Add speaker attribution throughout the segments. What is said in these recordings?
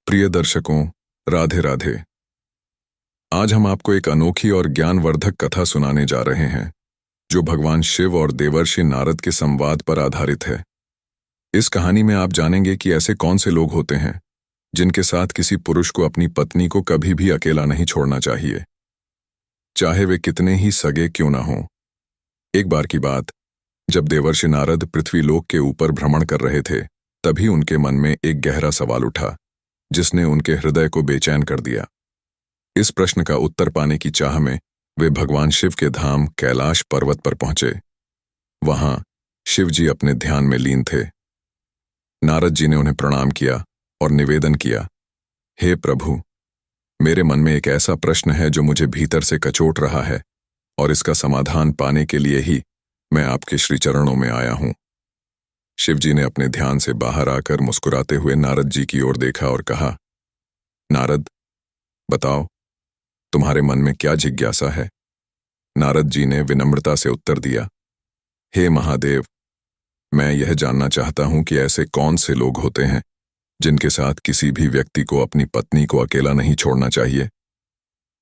Speaker 1: प्रिय दर्शकों, राधे राधे। आज हम आपको एक अनोखी और ज्ञानवर्धक कथा सुनाने जा रहे हैं जो भगवान शिव और देवर्षि नारद के संवाद पर आधारित है। इस कहानी में आप जानेंगे कि ऐसे कौन से लोग होते हैं जिनके साथ किसी पुरुष को अपनी पत्नी को कभी भी अकेला नहीं छोड़ना चाहिए, चाहे वे कितने ही सगे क्यों न हों। एक बार की बात, जब देवर्षि नारद पृथ्वीलोक के ऊपर भ्रमण कर रहे थे, तभी उनके मन में एक गहरा सवाल उठा जिसने उनके हृदय को बेचैन कर दिया। इस प्रश्न का उत्तर पाने की चाह में वे भगवान शिव के धाम कैलाश पर्वत पर पहुंचे। वहां शिव जी अपने ध्यान में लीन थे। नारद जी ने उन्हें प्रणाम किया और निवेदन किया, हे प्रभु, मेरे मन में एक ऐसा प्रश्न है जो मुझे भीतर से कचोट रहा है और इसका समाधान पाने के लिए ही मैं आपके श्री चरणों में आया हूं। शिव जी ने अपने ध्यान से बाहर आकर मुस्कुराते हुए नारद जी की ओर देखा और कहा, नारद, बताओ, तुम्हारे मन में क्या जिज्ञासा है? नारद जी ने विनम्रता से उत्तर दिया, हे महादेव, मैं यह जानना चाहता हूं कि ऐसे कौन से लोग होते हैं जिनके साथ किसी भी व्यक्ति को अपनी पत्नी को अकेला नहीं छोड़ना चाहिए।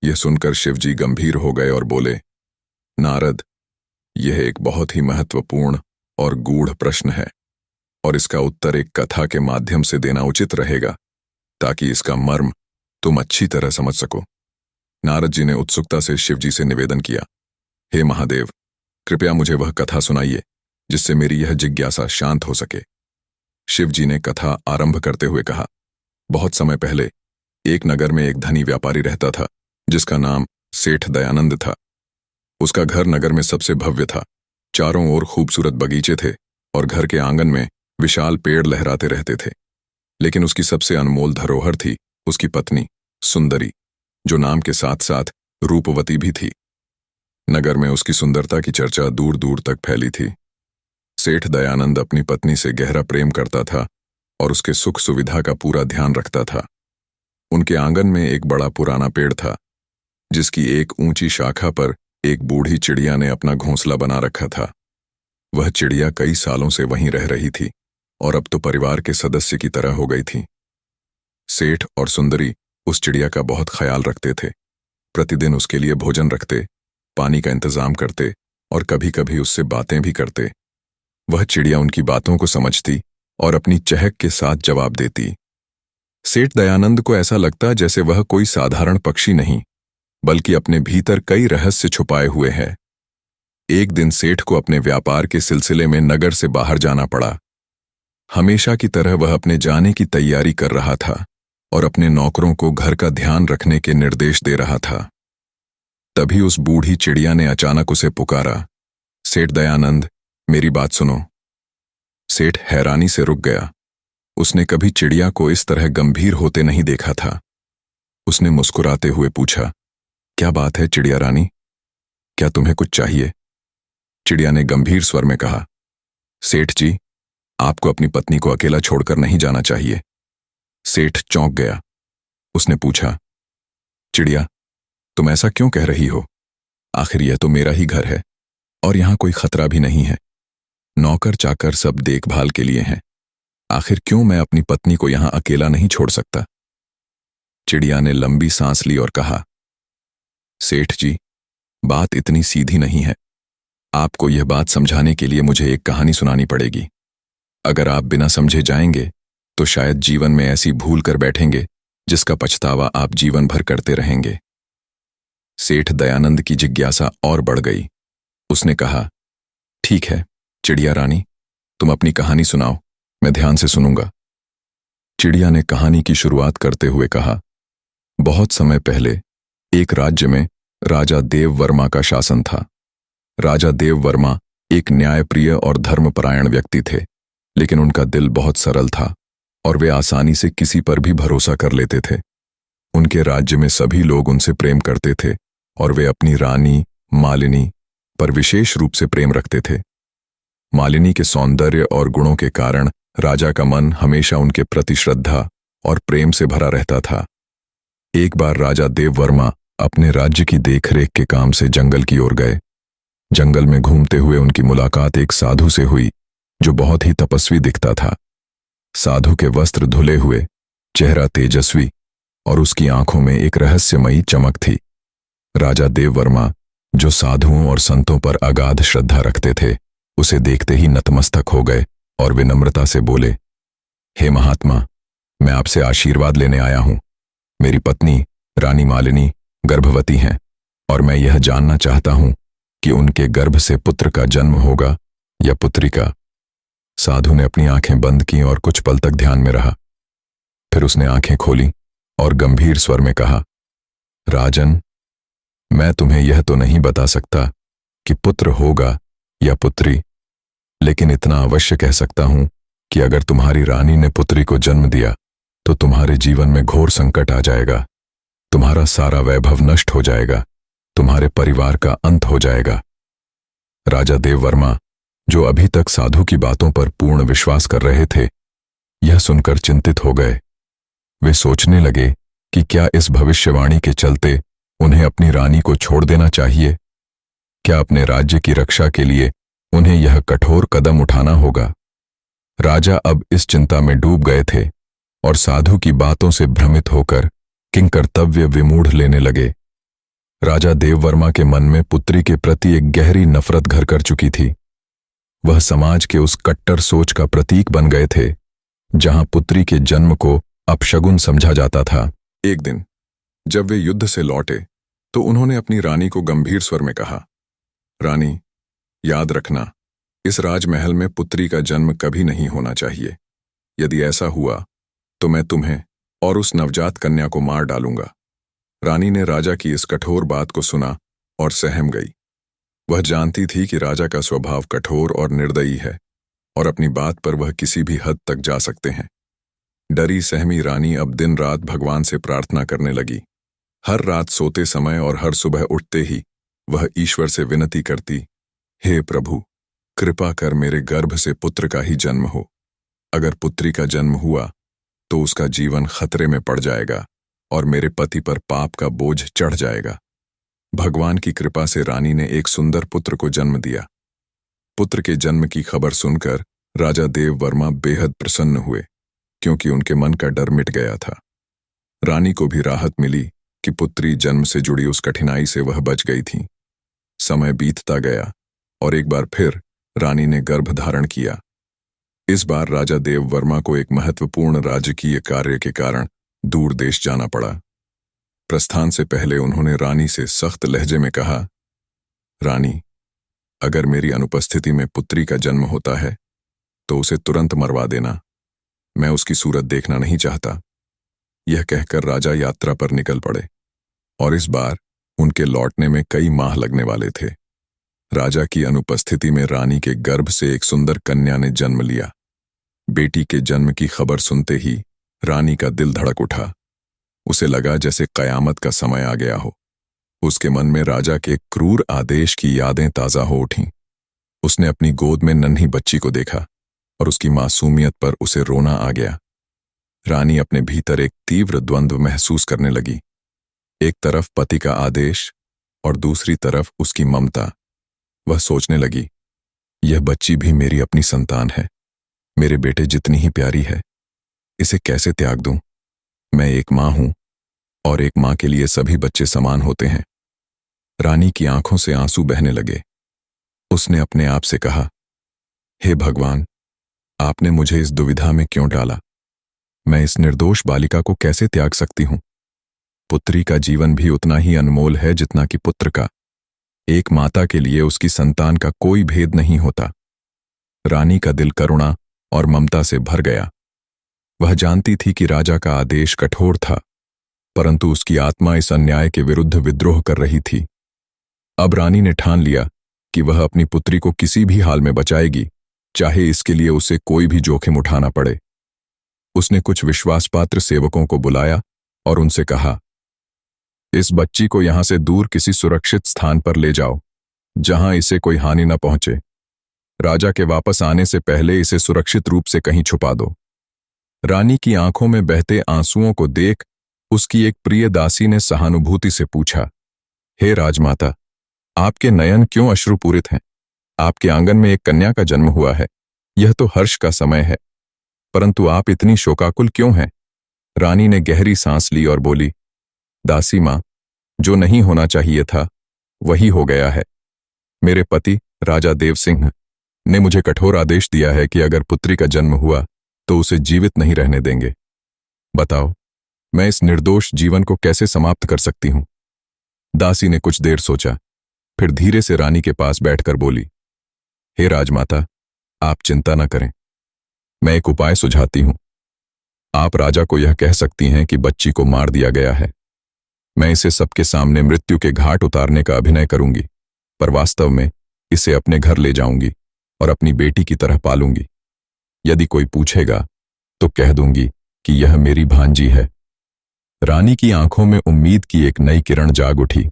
Speaker 1: यह सुनकर शिव जी गंभीर हो गए और बोले, नारद, यह एक बहुत ही महत्वपूर्ण और गूढ़ प्रश्न है और इसका उत्तर एक कथा के माध्यम से देना उचित रहेगा ताकि इसका मर्म तुम अच्छी तरह समझ सको। नारद जी ने उत्सुकता से शिव जी से निवेदन किया, हे महादेव, कृपया मुझे वह कथा सुनाइए जिससे मेरी यह जिज्ञासा शांत हो सके। शिव जी ने कथा आरंभ करते हुए कहा, बहुत समय पहले एक नगर में एक धनी व्यापारी रहता था जिसका नाम सेठ दयानंद था। उसका घर नगर में सबसे भव्य था। चारों ओर खूबसूरत बगीचे थे और घर के आंगन में विशाल पेड़ लहराते रहते थे। लेकिन उसकी सबसे अनमोल धरोहर थी उसकी पत्नी सुंदरी, जो नाम के साथ साथ रूपवती भी थी। नगर में उसकी सुंदरता की चर्चा दूर दूर तक फैली थी। सेठ दयानंद अपनी पत्नी से गहरा प्रेम करता था और उसके सुख सुविधा का पूरा ध्यान रखता था। उनके आंगन में एक बड़ा पुराना पेड़ था जिसकी एक ऊंची शाखा पर एक बूढ़ी चिड़िया ने अपना घोंसला बना रखा था। वह चिड़िया कई सालों से वहीं रह रही थी और अब तो परिवार के सदस्य की तरह हो गई थी। सेठ और सुंदरी उस चिड़िया का बहुत ख्याल रखते थे। प्रतिदिन उसके लिए भोजन रखते, पानी का इंतजाम करते और कभी कभी उससे बातें भी करते। वह चिड़िया उनकी बातों को समझती और अपनी चहक के साथ जवाब देती। सेठ दयानंद को ऐसा लगता जैसे वह कोई साधारण पक्षी नहीं, बल्कि अपने भीतर कई रहस्य छुपाए हुए है। एक दिन सेठ को अपने व्यापार के सिलसिले में नगर से बाहर जाना पड़ा। हमेशा की तरह वह अपने जाने की तैयारी कर रहा था और अपने नौकरों को घर का ध्यान रखने के निर्देश दे रहा था। तभी उस बूढ़ी चिड़िया ने अचानक उसे पुकारा, सेठ दयानंद, मेरी बात सुनो। सेठ हैरानी से रुक गया। उसने कभी चिड़िया को इस तरह गंभीर होते नहीं देखा था। उसने मुस्कुराते हुए पूछा, क्या बात है चिड़िया रानी, क्या तुम्हें कुछ चाहिए? चिड़िया ने गंभीर स्वर में कहा, सेठ जी, आपको अपनी पत्नी को अकेला छोड़कर नहीं जाना चाहिए। सेठ चौंक गया। उसने पूछा, चिड़िया, तुम ऐसा क्यों कह रही हो? आखिर यह तो मेरा ही घर है और यहां कोई खतरा भी नहीं है। नौकर चाकर सब देखभाल के लिए हैं। आखिर क्यों मैं अपनी पत्नी को यहां अकेला नहीं छोड़ सकता? चिड़िया ने लंबी सांस ली और कहा, सेठ जी, बात इतनी सीधी नहीं है। आपको यह बात समझाने के लिए मुझे एक कहानी सुनानी पड़ेगी। अगर आप बिना समझे जाएंगे तो शायद जीवन में ऐसी भूल कर बैठेंगे जिसका पछतावा आप जीवन भर करते रहेंगे। सेठ दयानंद की जिज्ञासा और बढ़ गई। उसने कहा, ठीक है चिड़िया रानी, तुम अपनी कहानी सुनाओ, मैं ध्यान से सुनूंगा। चिड़िया ने कहानी की शुरुआत करते हुए कहा, बहुत समय पहले एक राज्य में राजा देववर्मा का शासन था। राजा देववर्मा एक न्यायप्रिय और धर्मपरायण व्यक्ति थे, लेकिन उनका दिल बहुत सरल था और वे आसानी से किसी पर भी भरोसा कर लेते थे। उनके राज्य में सभी लोग उनसे प्रेम करते थे और वे अपनी रानी मालिनी पर विशेष रूप से प्रेम रखते थे। मालिनी के सौंदर्य और गुणों के कारण राजा का मन हमेशा उनके प्रति श्रद्धा और प्रेम से भरा रहता था। एक बार राजा देववर्मा अपने राज्य की देखरेख के काम से जंगल की ओर गए। जंगल में घूमते हुए उनकी मुलाकात एक साधु से हुई जो बहुत ही तपस्वी दिखता था। साधु के वस्त्र धुले हुए, चेहरा तेजस्वी और उसकी आंखों में एक रहस्यमयी चमक थी। राजा देववर्मा, जो साधुओं और संतों पर अगाध श्रद्धा रखते थे, उसे देखते ही नतमस्तक हो गए और विनम्रता से बोले, हे महात्मा, मैं आपसे आशीर्वाद लेने आया हूं। मेरी पत्नी रानी मालिनी गर्भवती हैं और मैं यह जानना चाहता हूं कि उनके गर्भ से पुत्र का जन्म होगा या पुत्री का। साधु ने अपनी आंखें बंद की और कुछ पल तक ध्यान में रहा। फिर उसने आंखें खोली और गंभीर स्वर में कहा, राजन, मैं तुम्हें यह तो नहीं बता सकता कि पुत्र होगा या पुत्री, लेकिन इतना अवश्य कह सकता हूं कि अगर तुम्हारी रानी ने पुत्री को जन्म दिया तो तुम्हारे जीवन में घोर संकट आ जाएगा। तुम्हारा सारा वैभव नष्ट हो जाएगा, तुम्हारे परिवार का अंत हो जाएगा। राजा देववर्मा, जो अभी तक साधु की बातों पर पूर्ण विश्वास कर रहे थे, यह सुनकर चिंतित हो गए। वे सोचने लगे कि क्या इस भविष्यवाणी के चलते उन्हें अपनी रानी को छोड़ देना चाहिए? क्या अपने राज्य की रक्षा के लिए उन्हें यह कठोर कदम उठाना होगा? राजा अब इस चिंता में डूब गए थे और साधु की बातों से भ्रमित होकर किंकर्तव्य विमूढ़ लेने लगे। राजा देववर्मा के मन में पुत्री के प्रति एक गहरी नफरत घर कर चुकी थी। वह समाज के उस कट्टर सोच का प्रतीक बन गए थे जहां पुत्री के जन्म को अपशगुन समझा जाता था। एक दिन जब वे युद्ध से लौटे तो उन्होंने अपनी रानी को गंभीर स्वर में कहा, रानी, याद रखना, इस राजमहल में पुत्री का जन्म कभी नहीं होना चाहिए। यदि ऐसा हुआ तो मैं तुम्हें और उस नवजात कन्या को मार डालूंगा। रानी ने राजा की इस कठोर बात को सुना और सहम गई। वह जानती थी कि राजा का स्वभाव कठोर और निर्दयी है और अपनी बात पर वह किसी भी हद तक जा सकते हैं। डरी सहमी रानी अब दिन रात भगवान से प्रार्थना करने लगी। हर रात सोते समय और हर सुबह उठते ही वह ईश्वर से विनती करती, हे प्रभु, कृपा कर मेरे गर्भ से पुत्र का ही जन्म हो। अगर पुत्री का जन्म हुआ तो उसका जीवन खतरे में पड़ जाएगा और मेरे पति पर पाप का बोझ चढ़ जाएगा। भगवान की कृपा से रानी ने एक सुंदर पुत्र को जन्म दिया। पुत्र के जन्म की खबर सुनकर राजा देववर्मा बेहद प्रसन्न हुए, क्योंकि उनके मन का डर मिट गया था। रानी को भी राहत मिली कि पुत्री जन्म से जुड़ी उस कठिनाई से वह बच गई थी। समय बीतता गया और एक बार फिर रानी ने गर्भ धारण किया। इस बार राजा देववर्मा को एक महत्वपूर्ण राजकीय कार्य के कारण दूर देश जाना पड़ा। प्रस्थान से पहले उन्होंने रानी से सख्त लहजे में कहा, रानी, अगर मेरी अनुपस्थिति में पुत्री का जन्म होता है तो उसे तुरंत मरवा देना। मैं उसकी सूरत देखना नहीं चाहता। यह कहकर राजा यात्रा पर निकल पड़े और इस बार उनके लौटने में कई माह लगने वाले थे। राजा की अनुपस्थिति में रानी के गर्भ से एक सुंदर कन्या ने जन्म लिया। बेटी के जन्म की खबर सुनते ही रानी का दिल धड़क उठा। उसे लगा जैसे कयामत का समय आ गया हो। उसके मन में राजा के क्रूर आदेश की यादें ताजा हो उठीं। उसने अपनी गोद में नन्ही बच्ची को देखा और उसकी मासूमियत पर उसे रोना आ गया। रानी अपने भीतर एक तीव्र द्वंद्व महसूस करने लगी। एक तरफ पति का आदेश और दूसरी तरफ उसकी ममता। वह सोचने लगी, यह बच्ची भी मेरी अपनी संतान है, मेरे बेटे जितनी ही प्यारी है। इसे कैसे त्याग दूं? मैं एक मां हूं और एक मां के लिए सभी बच्चे समान होते हैं। रानी की आंखों से आंसू बहने लगे। उसने अपने आप से कहा, हे भगवान, आपने मुझे इस दुविधा में क्यों डाला? मैं इस निर्दोष बालिका को कैसे त्याग सकती हूं? पुत्री का जीवन भी उतना ही अनमोल है जितना कि पुत्र का। एक माता के लिए उसकी संतान का कोई भेद नहीं होता। रानी का दिल करुणा और ममता से भर गया। वह जानती थी कि राजा का आदेश कठोर था, परंतु उसकी आत्मा इस अन्याय के विरुद्ध विद्रोह कर रही थी। अब रानी ने ठान लिया कि वह अपनी पुत्री को किसी भी हाल में बचाएगी, चाहे इसके लिए उसे कोई भी जोखिम उठाना पड़े। उसने कुछ विश्वासपात्र सेवकों को बुलाया और उनसे कहा, इस बच्ची को यहां से दूर किसी सुरक्षित स्थान पर ले जाओ, जहां इसे कोई हानि न पहुंचे। राजा के वापस आने से पहले इसे सुरक्षित रूप से कहीं छुपा दो। रानी की आंखों में बहते आंसुओं को देख उसकी एक प्रिय दासी ने सहानुभूति से पूछा, हे राजमाता, आपके नयन क्यों अश्रुपूरित हैं? आपके आंगन में एक कन्या का जन्म हुआ है। यह तो हर्ष का समय है, परंतु आप इतनी शोकाकुल क्यों हैं? रानी ने गहरी सांस ली और बोली, दासी माँ, जो नहीं होना चाहिए था वही हो गया है। मेरे पति राजा देव सिंह ने मुझे कठोर आदेश दिया है कि अगर पुत्री का जन्म हुआ तो उसे जीवित नहीं रहने देंगे। बताओ, मैं इस निर्दोष जीवन को कैसे समाप्त कर सकती हूं? दासी ने कुछ देर सोचा, फिर धीरे से रानी के पास बैठकर बोली, हे राजमाता, आप चिंता न करें। मैं एक उपाय सुझाती हूं। आप राजा को यह कह सकती हैं कि बच्ची को मार दिया गया है। मैं इसे सबके सामने मृत्यु के घाट उतारने का अभिनय करूंगी, पर वास्तव में इसे अपने घर ले जाऊंगी और अपनी बेटी की तरह पालूंगी। यदि कोई पूछेगा तो कह दूंगी कि यह मेरी भांजी है। रानी की आंखों में उम्मीद की एक नई किरण जाग उठी।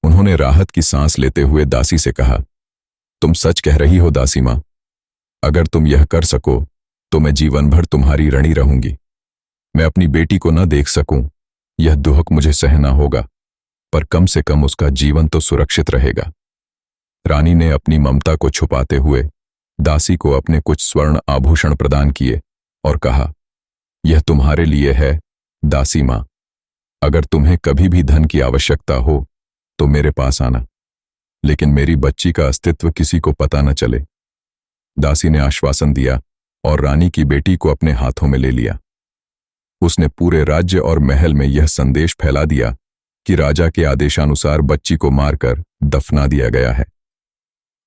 Speaker 1: उन्होंने राहत की सांस लेते हुए दासी से कहा, तुम सच कह रही हो दासी माँ। अगर तुम यह कर सको तो मैं जीवन भर तुम्हारी ऋणी रहूंगी। मैं अपनी बेटी को न देख सकूं, यह दुख मुझे सहना होगा, पर कम से कम उसका जीवन तो सुरक्षित रहेगा। रानी ने अपनी ममता को छुपाते हुए दासी को अपने कुछ स्वर्ण आभूषण प्रदान किए और कहा, यह तुम्हारे लिए है दासी माँ। अगर तुम्हें कभी भी धन की आवश्यकता हो तो मेरे पास आना, लेकिन मेरी बच्ची का अस्तित्व किसी को पता न चले। दासी ने आश्वासन दिया और रानी की बेटी को अपने हाथों में ले लिया। उसने पूरे राज्य और महल में यह संदेश फैला दिया कि राजा के आदेशानुसार बच्ची को मारकर दफना दिया गया है।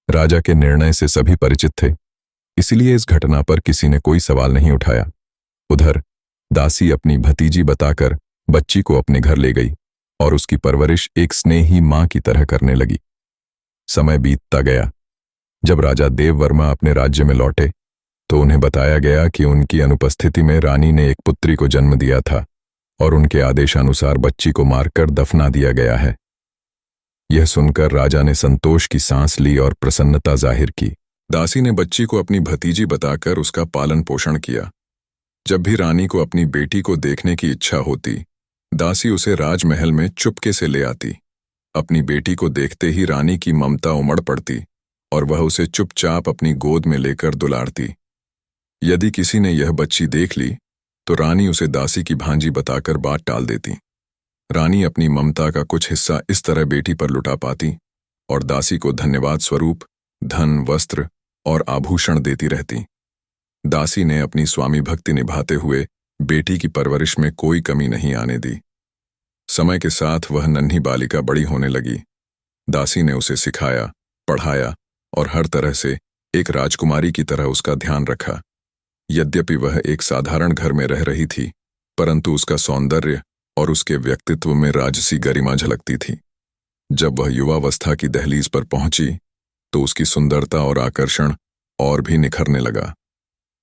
Speaker 1: राजा के निर्णय से सभी परिचित थे, इसलिए इस घटना पर किसी ने कोई सवाल नहीं उठाया। उधर दासी अपनी भतीजी बताकर बच्ची को अपने घर ले गई और उसकी परवरिश एक स्नेही मां की तरह करने लगी। समय बीतता गया। जब राजा देववर्मा अपने राज्य में लौटे तो उन्हें बताया गया कि उनकी अनुपस्थिति में रानी ने एक पुत्री को जन्म दिया था और उनके आदेशानुसार बच्ची को मारकर दफना दिया गया है। यह सुनकर राजा ने संतोष की सांस ली और प्रसन्नता जाहिर की। दासी ने बच्ची को अपनी भतीजी बताकर उसका पालन पोषण किया। जब भी रानी को अपनी बेटी को देखने की इच्छा होती, दासी उसे राजमहल में चुपके से ले आती। अपनी बेटी को देखते ही रानी की ममता उमड़ पड़ती और वह उसे चुपचाप अपनी गोद में लेकर दुलारती। यदि किसी ने यह बच्ची देख ली तो रानी उसे दासी की भांजी बताकर बात टाल देती। रानी अपनी ममता का कुछ हिस्सा इस तरह बेटी पर लुटा पाती और दासी को धन्यवाद स्वरूप धन, वस्त्र और आभूषण देती रहती। दासी ने अपनी स्वामी भक्ति निभाते हुए बेटी की परवरिश में कोई कमी नहीं आने दी। समय के साथ वह नन्ही बालिका बड़ी होने लगी। दासी ने उसे सिखाया, पढ़ाया और हर तरह से एक राजकुमारी की तरह उसका ध्यान रखा। यद्यपि वह एक साधारण घर में रह रही थी, परंतु उसका सौंदर्य और उसके व्यक्तित्व में राजसी गरिमा झलकती थी। जब वह युवावस्था की दहलीज पर पहुंची तो उसकी सुंदरता और आकर्षण और भी निखरने लगा।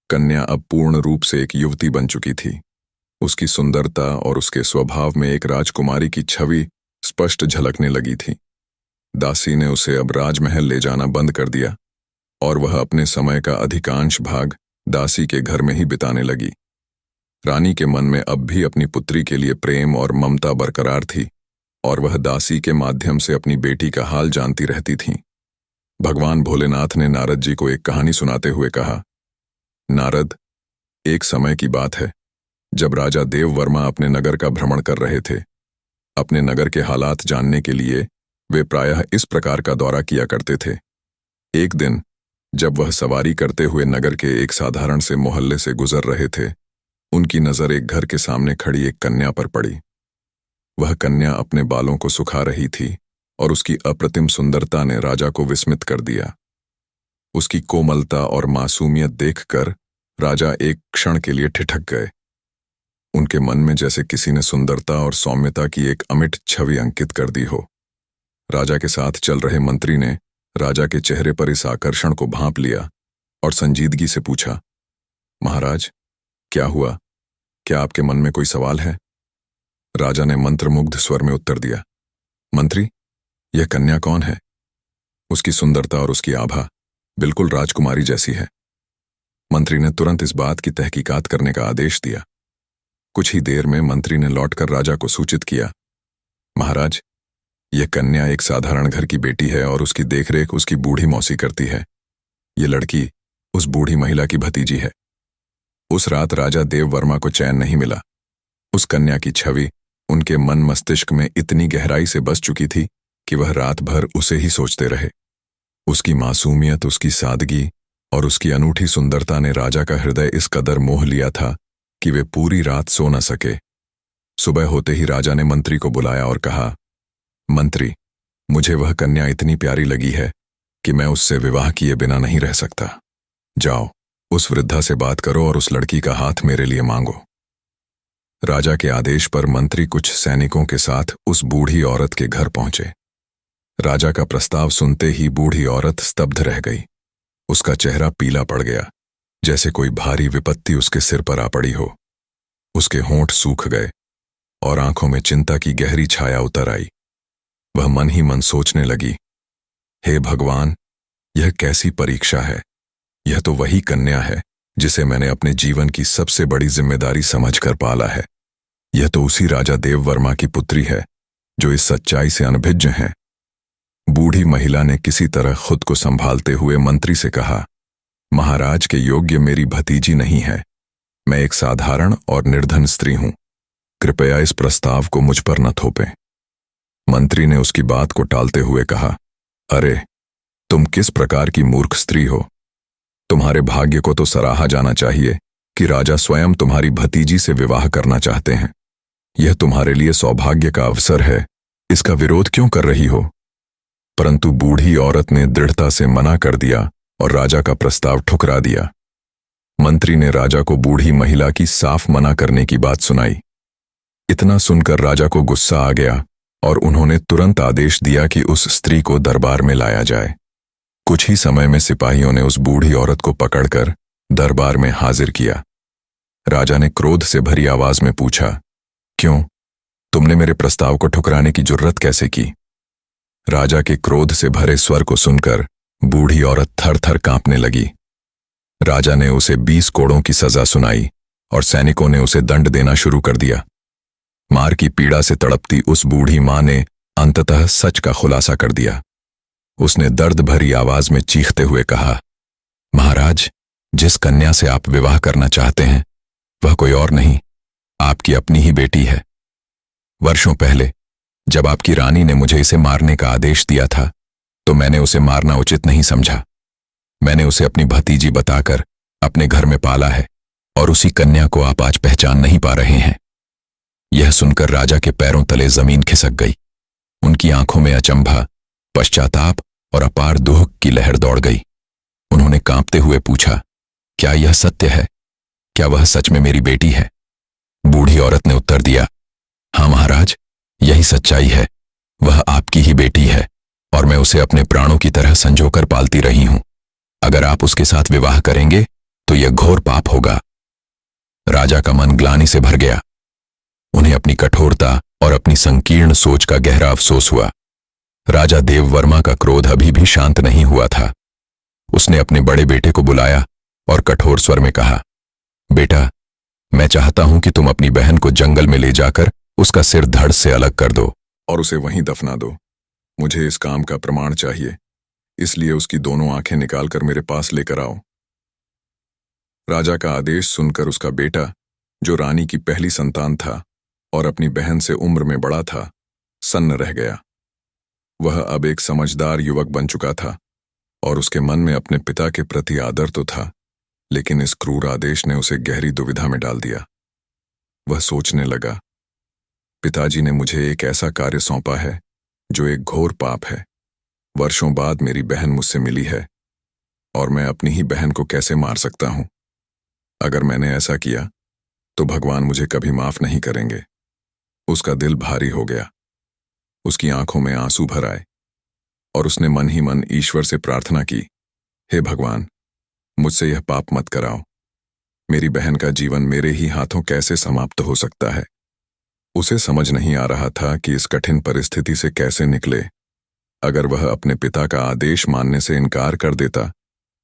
Speaker 1: कन्या अब पूर्ण रूप से एक युवती बन चुकी थी। उसकी सुंदरता और उसके स्वभाव में एक राजकुमारी की छवि स्पष्ट झलकने लगी थी। दासी ने उसे अब राजमहल ले जाना बंद कर दिया और वह अपने समय का अधिकांश भाग दासी के घर में ही बिताने लगी। रानी के मन में अब भी अपनी पुत्री के लिए प्रेम और ममता बरकरार थी और वह दासी के माध्यम से अपनी बेटी का हाल जानती रहती थीं। भगवान भोलेनाथ ने नारद जी को एक कहानी सुनाते हुए कहा, नारद, एक समय की बात है जब राजा देववर्मा अपने नगर का भ्रमण कर रहे थे। अपने नगर के हालात जानने के लिए वे प्रायः इस प्रकार का दौरा किया करते थे। एक दिन जब वह सवारी करते हुए नगर के एक साधारण से मोहल्ले से गुजर रहे थे, उनकी नजर एक घर के सामने खड़ी एक कन्या पर पड़ी। वह कन्या अपने बालों को सुखा रही थी और उसकी अप्रतिम सुंदरता ने राजा को विस्मित कर दिया। उसकी कोमलता और मासूमियत देखकर राजा एक क्षण के लिए ठिठक गए। उनके मन में जैसे किसी ने सुंदरता और सौम्यता की एक अमिट छवि अंकित कर दी हो। राजा के साथ चल रहे मंत्री ने राजा के चेहरे पर इस आकर्षण को भांप लिया और संजीदगी से पूछा, महाराज, क्या हुआ? क्या आपके मन में कोई सवाल है? राजा ने मंत्रमुग्ध स्वर में उत्तर दिया, मंत्री, यह कन्या कौन है? उसकी सुंदरता और उसकी आभा बिल्कुल राजकुमारी जैसी है। मंत्री ने तुरंत इस बात की तहकीकात करने का आदेश दिया। कुछ ही देर में मंत्री ने लौटकर राजा को सूचित किया, महाराज, यह कन्या एक साधारण घर की बेटी है और उसकी देखरेख उसकी बूढ़ी मौसी करती है। ये लड़की उस बूढ़ी महिला की भतीजी है। उस रात राजा देववर्मा को चैन नहीं मिला। उस कन्या की छवि उनके मन मस्तिष्क में इतनी गहराई से बस चुकी थी कि वह रात भर उसे ही सोचते रहे। उसकी मासूमियत, उसकी सादगी और उसकी अनूठी सुंदरता ने राजा का हृदय इस कदर मोह लिया था कि वे पूरी रात सो न सके। सुबह होते ही राजा ने मंत्री को बुलाया और कहा, मंत्री, मुझे वह कन्या इतनी प्यारी लगी है कि मैं उससे विवाह किए बिना नहीं रह सकता। जाओ, उस वृद्धा से बात करो और उस लड़की का हाथ मेरे लिए मांगो। राजा के आदेश पर मंत्री कुछ सैनिकों के साथ उस बूढ़ी औरत के घर पहुंचे। राजा का प्रस्ताव सुनते ही बूढ़ी औरत स्तब्ध रह गई। उसका चेहरा पीला पड़ गया, जैसे कोई भारी विपत्ति उसके सिर पर आ पड़ी हो। उसके होंठ सूख गए और आंखों में चिंता की गहरी छाया उतर आई। वह मन ही मन सोचने लगी, हे भगवान, यह कैसी परीक्षा है। यह तो वही कन्या है जिसे मैंने अपने जीवन की सबसे बड़ी जिम्मेदारी समझकर पाला है। यह तो उसी राजा देववर्मा की पुत्री है जो इस सच्चाई से अनभिज्ञ है। बूढ़ी महिला ने किसी तरह खुद को संभालते हुए मंत्री से कहा, महाराज के योग्य मेरी भतीजी नहीं है। मैं एक साधारण और निर्धन स्त्री हूं। कृपया इस प्रस्ताव को मुझ पर न थोपें। मंत्री ने उसकी बात को टालते हुए कहा, अरे, तुम किस प्रकार की मूर्ख स्त्री हो। तुम्हारे भाग्य को तो सराहा जाना चाहिए कि राजा स्वयं तुम्हारी भतीजी से विवाह करना चाहते हैं। यह तुम्हारे लिए सौभाग्य का अवसर है, इसका विरोध क्यों कर रही हो। परंतु बूढ़ी औरत ने दृढ़ता से मना कर दिया और राजा का प्रस्ताव ठुकरा दिया। मंत्री ने राजा को बूढ़ी महिला की साफ मना करने की बात सुनाई। इतना सुनकर राजा को गुस्सा आ गया और उन्होंने तुरंत आदेश दिया कि उस स्त्री को दरबार में लाया जाए। कुछ ही समय में सिपाहियों ने उस बूढ़ी औरत को पकड़कर दरबार में हाजिर किया। राजा ने क्रोध से भरी आवाज में पूछा, क्यों, तुमने मेरे प्रस्ताव को ठुकराने की जुर्रत कैसे की। राजा के क्रोध से भरे स्वर को सुनकर बूढ़ी औरत थर थर कांपने लगी। राजा ने उसे 20 कोड़ों की सजा सुनाई और सैनिकों ने उसे दंड देना शुरू कर दिया। मार की पीड़ा से तड़पती उस बूढ़ी मां ने अंततः सच का खुलासा कर दिया। उसने दर्द भरी आवाज में चीखते हुए कहा, महाराज, जिस कन्या से आप विवाह करना चाहते हैं वह कोई और नहीं, आपकी अपनी ही बेटी है। वर्षों पहले जब आपकी रानी ने मुझे इसे मारने का आदेश दिया था तो मैंने उसे मारना उचित नहीं समझा। मैंने उसे अपनी भतीजी बताकर अपने घर में पाला है और उसी कन्या को आप आज पहचान नहीं पा रहे हैं। यह सुनकर राजा के पैरों तले जमीन खिसक गई। उनकी आंखों में अचंभा, पश्चाताप और अपार दुख की लहर दौड़ गई। उन्होंने कांपते हुए पूछा, क्या यह सत्य है? क्या वह सच में मेरी बेटी है? बूढ़ी औरत ने उत्तर दिया, हाँ महाराज, यही सच्चाई है। वह आपकी ही बेटी है और मैं उसे अपने प्राणों की तरह संजोकर पालती रही हूं। अगर आप उसके साथ विवाह करेंगे तो यह घोर पाप होगा। राजा का मन ग्लानि से भर गया। उन्हें अपनी कठोरता और अपनी संकीर्ण सोच का गहरा अफसोस हुआ। राजा देववर्मा का क्रोध अभी भी शांत नहीं हुआ था। उसने अपने बड़े बेटे को बुलाया और कठोर स्वर में कहा, बेटा, मैं चाहता हूं कि तुम अपनी बहन को जंगल में ले जाकर उसका सिर धड़ से अलग कर दो और उसे वहीं दफना दो। मुझे इस काम का प्रमाण चाहिए, इसलिए उसकी दोनों आंखें निकालकर मेरे पास लेकर आओ। राजा का आदेश सुनकर उसका बेटा, जो रानी की पहली संतान था और अपनी बहन से उम्र में बड़ा था, सन्न रह गया। वह अब एक समझदार युवक बन चुका था और उसके मन में अपने पिता के प्रति आदर तो था, लेकिन इस क्रूर आदेश ने उसे गहरी दुविधा में डाल दिया। वह सोचने लगा, पिताजी ने मुझे एक ऐसा कार्य सौंपा है जो एक घोर पाप है। वर्षों बाद मेरी बहन मुझसे मिली है और मैं अपनी ही बहन को कैसे मार सकता हूं। अगर मैंने ऐसा किया तो भगवान मुझे कभी माफ नहीं करेंगे। उसका दिल भारी हो गया। उसकी आंखों में आंसू भर आए और उसने मन ही मन ईश्वर से प्रार्थना की, हे भगवान, मुझसे यह पाप मत कराओ। मेरी बहन का जीवन मेरे ही हाथों कैसे समाप्त हो सकता है। उसे समझ नहीं आ रहा था कि इस कठिन परिस्थिति से कैसे निकले। अगर वह अपने पिता का आदेश मानने से इनकार कर देता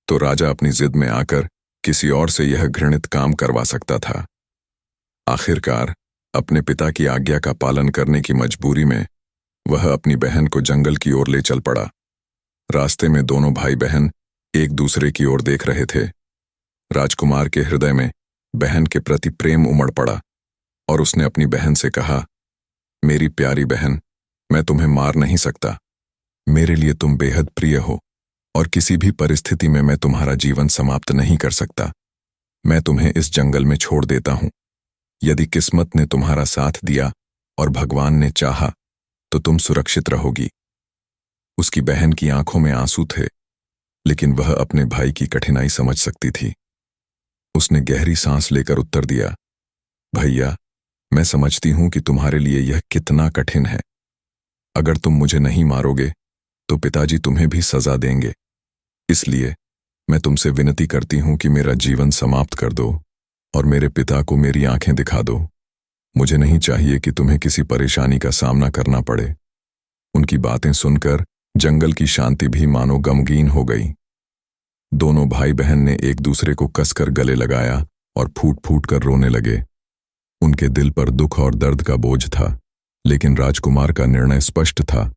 Speaker 1: तो राजा अपनी जिद में आकर किसी और से यह घृणित काम करवा सकता था। आखिरकार अपने पिता की आज्ञा का पालन करने की मजबूरी में वह अपनी बहन को जंगल की ओर ले चल पड़ा। रास्ते में दोनों भाई बहन एक दूसरे की ओर देख रहे थे। राजकुमार के हृदय में बहन के प्रति प्रेम उमड़ पड़ा। और उसने अपनी बहन से कहा, मेरी प्यारी बहन, मैं तुम्हें मार नहीं सकता। मेरे लिए तुम बेहद प्रिय हो और किसी भी परिस्थिति में मैं तुम्हारा जीवन समाप्त नहीं कर सकता। मैं तुम्हें इस जंगल में छोड़ देता हूं। यदि किस्मत ने तुम्हारा साथ दिया और भगवान ने चाहा तो तुम सुरक्षित रहोगी। उसकी बहन की आंखों में आंसू थे, लेकिन वह अपने भाई की कठिनाई समझ सकती थी। उसने गहरी सांस लेकर उत्तर दिया, भैया, मैं समझती हूं कि तुम्हारे लिए यह कितना कठिन है। अगर तुम मुझे नहीं मारोगे तो पिताजी तुम्हें भी सजा देंगे। इसलिए मैं तुमसे विनती करती हूं कि मेरा जीवन समाप्त कर दो और मेरे पिता को मेरी आंखें दिखा दो। मुझे नहीं चाहिए कि तुम्हें किसी परेशानी का सामना करना पड़े। उनकी बातें सुनकर जंगल की शांति भी मानो गमगीन हो गई। दोनों भाई बहन ने एक दूसरे को कसकर गले लगाया और फूट फूट कर रोने लगे। उनके दिल पर दुख और दर्द का बोझ था, लेकिन राजकुमार का निर्णय स्पष्ट था,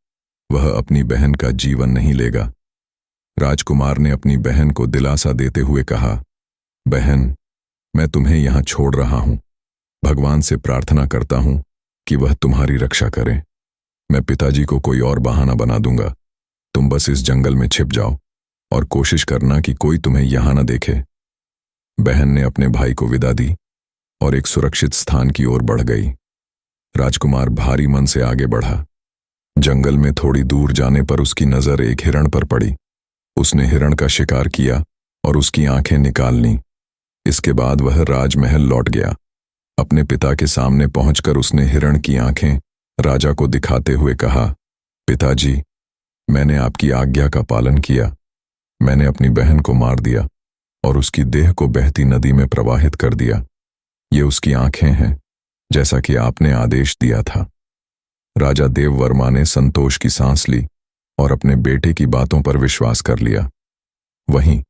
Speaker 1: वह अपनी बहन का जीवन नहीं लेगा। राजकुमार ने अपनी बहन को दिलासा देते हुए कहा, बहन, मैं तुम्हें यहां छोड़ रहा हूं। भगवान से प्रार्थना करता हूं कि वह तुम्हारी रक्षा करे। मैं पिताजी को कोई और बहाना बना दूंगा। तुम बस इस जंगल में छिप जाओ और कोशिश करना कि कोई तुम्हें यहां न देखे। बहन ने अपने भाई को विदा दी और एक सुरक्षित स्थान की ओर बढ़ गई। राजकुमार भारी मन से आगे बढ़ा। जंगल में थोड़ी दूर जाने पर उसकी नजर एक हिरण पर पड़ी। उसने हिरण का शिकार किया और उसकी आंखें निकाल लीं। इसके बाद वह राजमहल लौट गया। अपने पिता के सामने पहुंचकर उसने हिरण की आंखें राजा को दिखाते हुए कहा, पिताजी, मैंने आपकी आज्ञा का पालन किया। मैंने अपनी बहन को मार दिया और उसकी देह को बहती नदी में प्रवाहित कर दिया। ये उसकी आंखें हैं, जैसा कि आपने आदेश दिया था। राजा देववर्मा ने संतोष की सांस ली और अपने बेटे की बातों पर विश्वास कर लिया। वहीं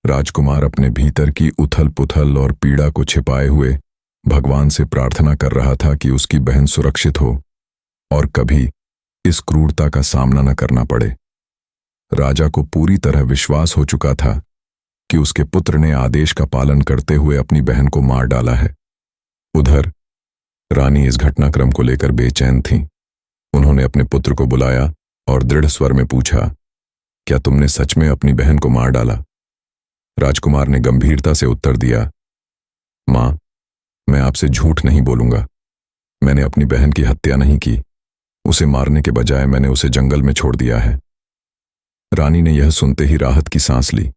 Speaker 1: राजकुमार अपने भीतर की उथल पुथल और पीड़ा को छिपाए हुए भगवान से प्रार्थना कर रहा था कि उसकी बहन सुरक्षित हो और कभी इस क्रूरता का सामना न करना पड़े। राजा को पूरी तरह विश्वास हो चुका था कि उसके पुत्र ने आदेश का पालन करते हुए अपनी बहन को मार डाला है। उधर रानी इस घटनाक्रम को लेकर बेचैन थी। उन्होंने अपने पुत्र को बुलाया और दृढ़ स्वर में पूछा, क्या तुमने सच में अपनी बहन को मार डाला? राजकुमार ने गंभीरता से उत्तर दिया, मां, मैं आपसे झूठ नहीं बोलूंगा। मैंने अपनी बहन की हत्या नहीं की। उसे मारने के बजाय मैंने उसे जंगल में छोड़ दिया है। रानी ने यह सुनते ही राहत की सांस ली।